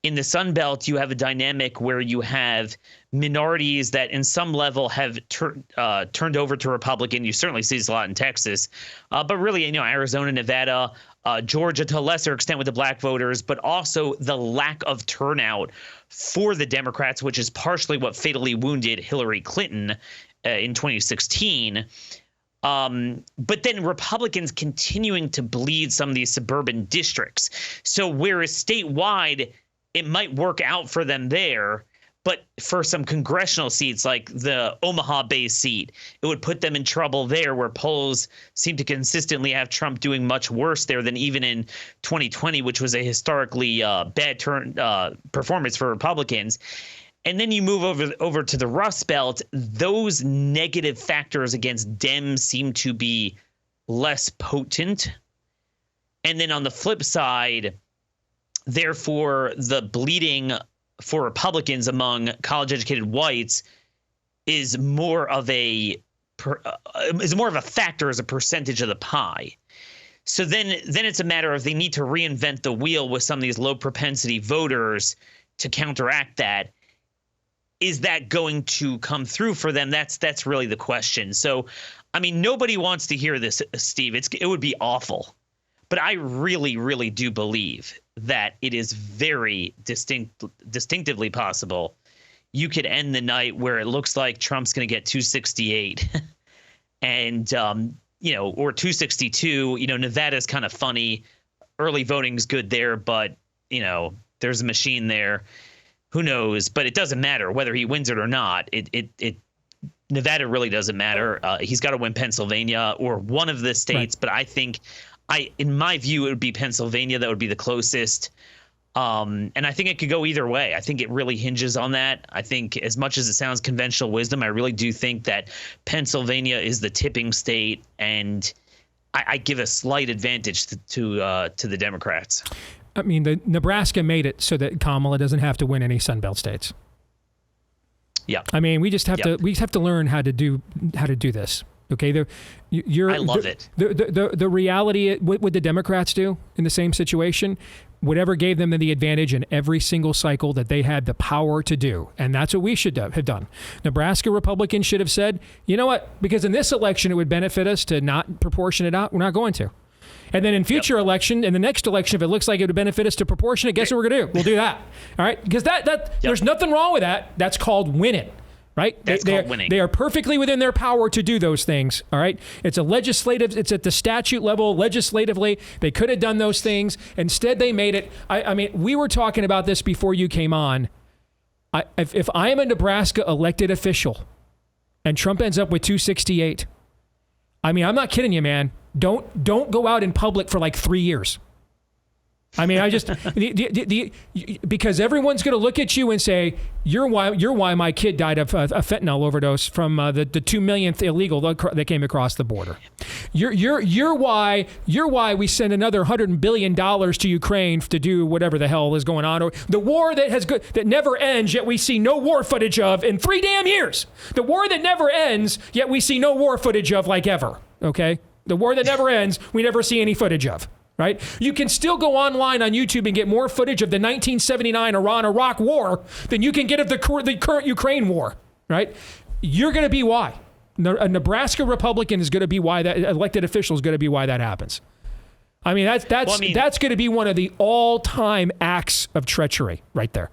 In the Sun Belt, you have a dynamic where you have minorities that in some level have turned over to Republican. You certainly see this a lot in Texas, but really, Arizona, Nevada, Georgia to a lesser extent with the black voters, but also the lack of turnout for the Democrats, which is partially what fatally wounded Hillary Clinton in 2016. But then Republicans continuing to bleed some of these suburban districts. So whereas statewide, it might work out for them there, but for some congressional seats like the Omaha Bay seat, it would put them in trouble there, where polls seem to consistently have Trump doing much worse there than even in 2020, which was a historically bad performance for Republicans. And then you move over to the Rust Belt. Those negative factors against Dems seem to be less potent. And then on the flip side, therefore, the bleeding for Republicans among college-educated whites is more of a factor as a percentage of the pie. So then it's a matter of they need to reinvent the wheel with some of these low-propensity voters to counteract that. Is that going to come through for them? That's really the question. So, I mean, nobody wants to hear this, Steve. It would be awful. But I really, really do believe that it is very distinctively possible you could end the night where it looks like Trump's going to get 268 and, or 262. Nevada's kind of funny. Early voting's good there, but, there's a machine there. Who knows? But it doesn't matter whether he wins it or not. Nevada really doesn't matter. He's got to win Pennsylvania or one of the states. Right. But I think, in my view, it would be Pennsylvania that would be the closest. And I think it could go either way. I think it really hinges on that. I think, as much as it sounds conventional wisdom, I really do think that Pennsylvania is the tipping state, and I give a slight advantage to the Democrats. I mean, the Nebraska made it so that Kamala doesn't have to win any Sunbelt states. Yeah. I mean, we just have to learn how to do this. Okay, I love it. The reality, what would the Democrats do in the same situation? Whatever gave them the advantage in every single cycle that they had the power to do, and that's what we should have done. Nebraska Republicans should have said, you know what? Because in this election, it would benefit us to not proportion it out. We're not going to. And then in future election, in the next election, if it looks like it would benefit us to proportion it, guess what we're going to do? We'll do that. All right? Because there's nothing wrong with that. That's called winning, right? That's called winning. They are perfectly within their power to do those things, all right? It's at the statute level, legislatively. They could have done those things. Instead, they made it. I mean, we were talking about this before you came on. If I am a Nebraska elected official and Trump ends up with 268, I mean, I'm not kidding you, man. Don't go out in public for like 3 years. I mean, because everyone's going to look at you and say, you're why my kid died of a fentanyl overdose from the 2 millionth illegal that came across the border. You're why we send another $100 billion to Ukraine to do whatever the hell is going on. Or the war that never ends, yet we see no war footage of in 3 damn years. The war that never ends, yet we see no war footage of like ever. Okay, the war that never ends, we never see any footage of. Right? You can still go online on YouTube and get more footage of the 1979 Iran-Iraq war than you can get of the current Ukraine war. Right? You're going to be why. A Nebraska Republican is going to be why that elected official is going to be why that happens. I mean, that's going to be one of the all-time acts of treachery right there.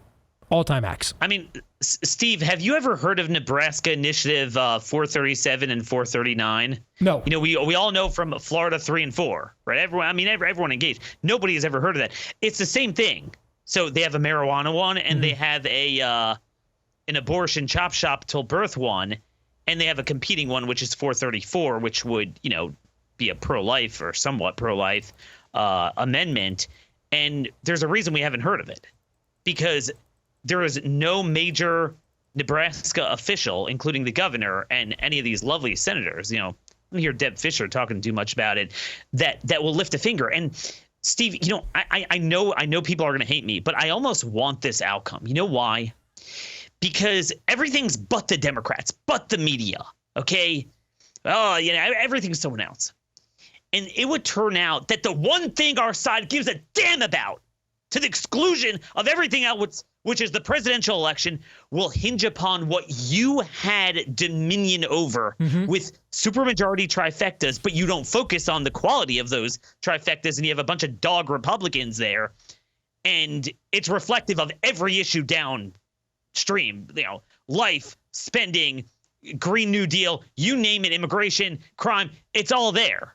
all-time acts. I mean, Steve, have you ever heard of Nebraska Initiative 437 and 439? No. You know, we all know from Florida 3 and 4, right? Everyone engaged. Nobody has ever heard of that. It's the same thing. So they have a marijuana one, and they have an abortion chop shop till birth one, and they have a competing one, which is 434, which would, you know, be a pro-life or somewhat pro-life amendment. And there's a reason we haven't heard of it, because there is no major Nebraska official, including the governor and any of these lovely senators, you know, I don't hear Deb Fischer talking too much about it, that will lift a finger. And Steve, you know, I know people are going to hate me, but I almost want this outcome. You know why? Because everything's but the Democrats, but the media. Okay. Oh, you know, everything's someone else. And it would turn out that the one thing our side gives a damn about, to the exclusion of everything else, which is the presidential election, will hinge upon what you had dominion over with supermajority trifectas, but you don't focus on the quality of those trifectas, and you have a bunch of dog Republicans there, and it's reflective of every issue downstream, you know, life, spending, Green New Deal, you name it, immigration, crime, it's all there,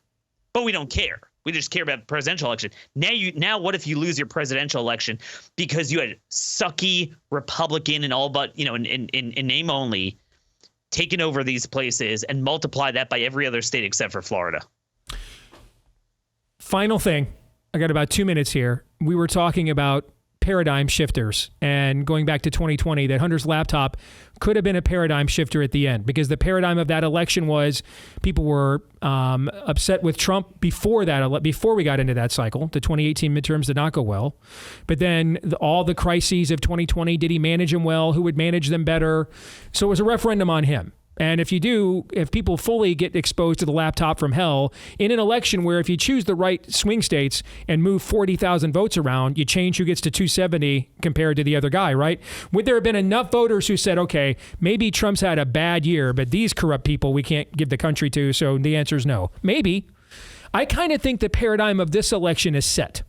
but we don't care. We just care about the presidential election. Now, what if you lose your presidential election because you had sucky Republican and all but, you know, in name only, taken over these places, and multiply that by every other state except for Florida? Final thing. I got about 2 minutes here. We were talking about paradigm shifters, and going back to 2020, that Hunter's laptop could have been a paradigm shifter at the end, because the paradigm of that election was people were upset with Trump before we got into that cycle. The 2018 midterms did not go well, but then all the crises of 2020, did he manage them well? Who would manage them better? So it was a referendum on him. And if people fully get exposed to the laptop from hell in an election where if you choose the right swing states and move 40,000 votes around, you change who gets to 270 compared to the other guy, right? Would there have been enough voters who said, okay, maybe Trump's had a bad year, but these corrupt people we can't give the country to, so the answer is no. Maybe. I kind of think the paradigm of this election is set.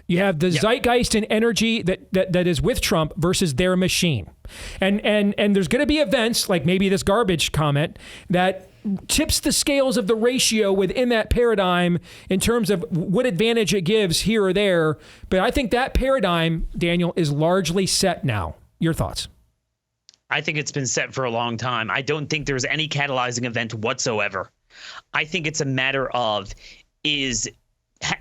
You have the zeitgeist and energy that is with Trump versus their machine. And there's going to be events like maybe this garbage comment that tips the scales of the ratio within that paradigm in terms of what advantage it gives here or there. But I think that paradigm, Daniel, is largely set now. Your thoughts? I think it's been set for a long time. I don't think there's any catalyzing event whatsoever. I think it's a matter of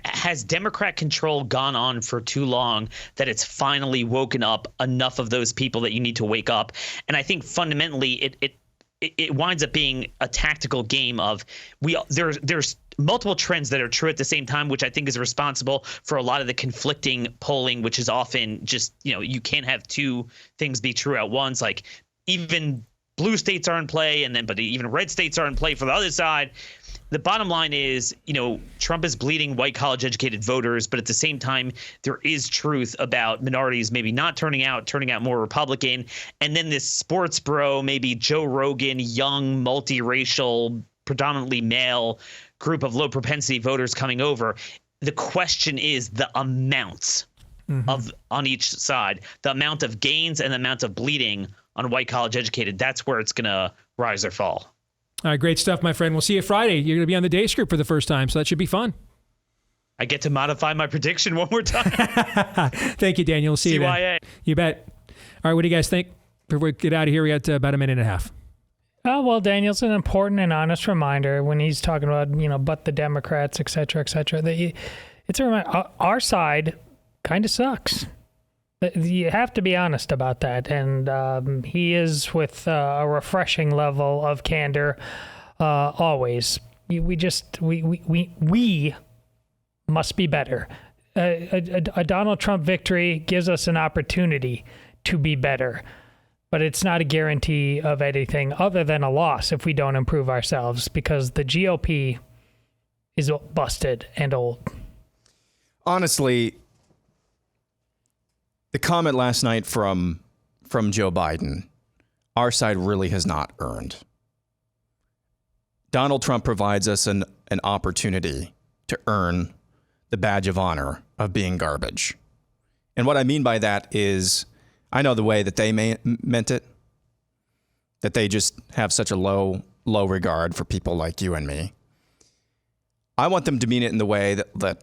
has Democrat control gone on for too long that it's finally woken up enough of those people that you need to wake up? And I think fundamentally it winds up being a tactical game of there's multiple trends that are true at the same time, which I think is responsible for a lot of the conflicting polling, which is often just, you know, you can't have two things be true at once. Like even blue states are in play, but even red states are in play for the other side. The bottom line is, you know, Trump is bleeding white college educated voters, but at the same time, there is truth about minorities maybe not turning out more Republican. And then this sports bro, maybe Joe Rogan, young, multiracial, predominantly male group of low propensity voters coming over. The question is the amounts on each side, the amount of gains and the amount of bleeding on white college educated. That's where it's going to rise or fall. All right, great stuff, my friend. We'll see you Friday. You're going to be on the Deace group for the first time, so that should be fun. I get to modify my prediction one more time. Thank you, Daniel. We'll see you then. You bet. All right, what do you guys think? Before we get out of here, we got about a minute and a half. Oh, well, Daniel's an important and honest reminder when he's talking about, you know, but the Democrats, et cetera, that it's a reminder. Our side kind of sucks. You have to be honest about that, and he is with a refreshing level of candor always. We must be better. A Donald Trump victory gives us an opportunity to be better, but it's not a guarantee of anything other than a loss if we don't improve ourselves, because the GOP is busted and old. Honestly, the comment last night from Joe Biden, our side really has not earned. Donald Trump provides us an opportunity to earn the badge of honor of being garbage. And what I mean by that is I know the way that they meant it, that they just have such a low regard for people like you and me. I want them to mean it in the way that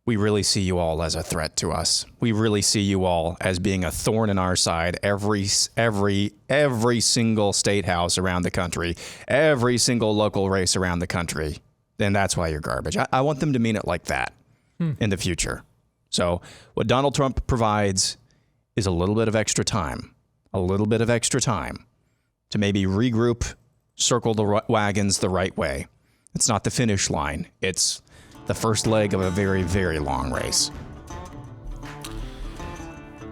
we really see you all as a threat to us. We really see you all as being a thorn in our side. Every single state house around the country, every single local race around the country. Then that's why you're garbage. I want them to mean it like that in the future. So what Donald Trump provides is a little bit of extra time to maybe regroup, circle the wagons the right way. It's not the finish line. It's the first leg of a very, very long race.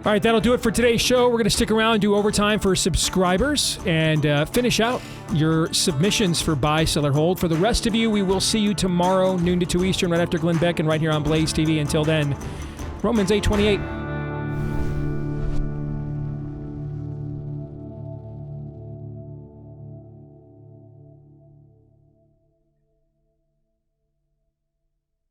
All right, that'll do it for today's show. We're going to stick around and do overtime for subscribers and finish out your submissions for buy, sell, or hold. For the rest of you, we will see you tomorrow, noon to 2 Eastern, right after Glenn Beck and right here on Blaze TV. Until then, Romans 8:28.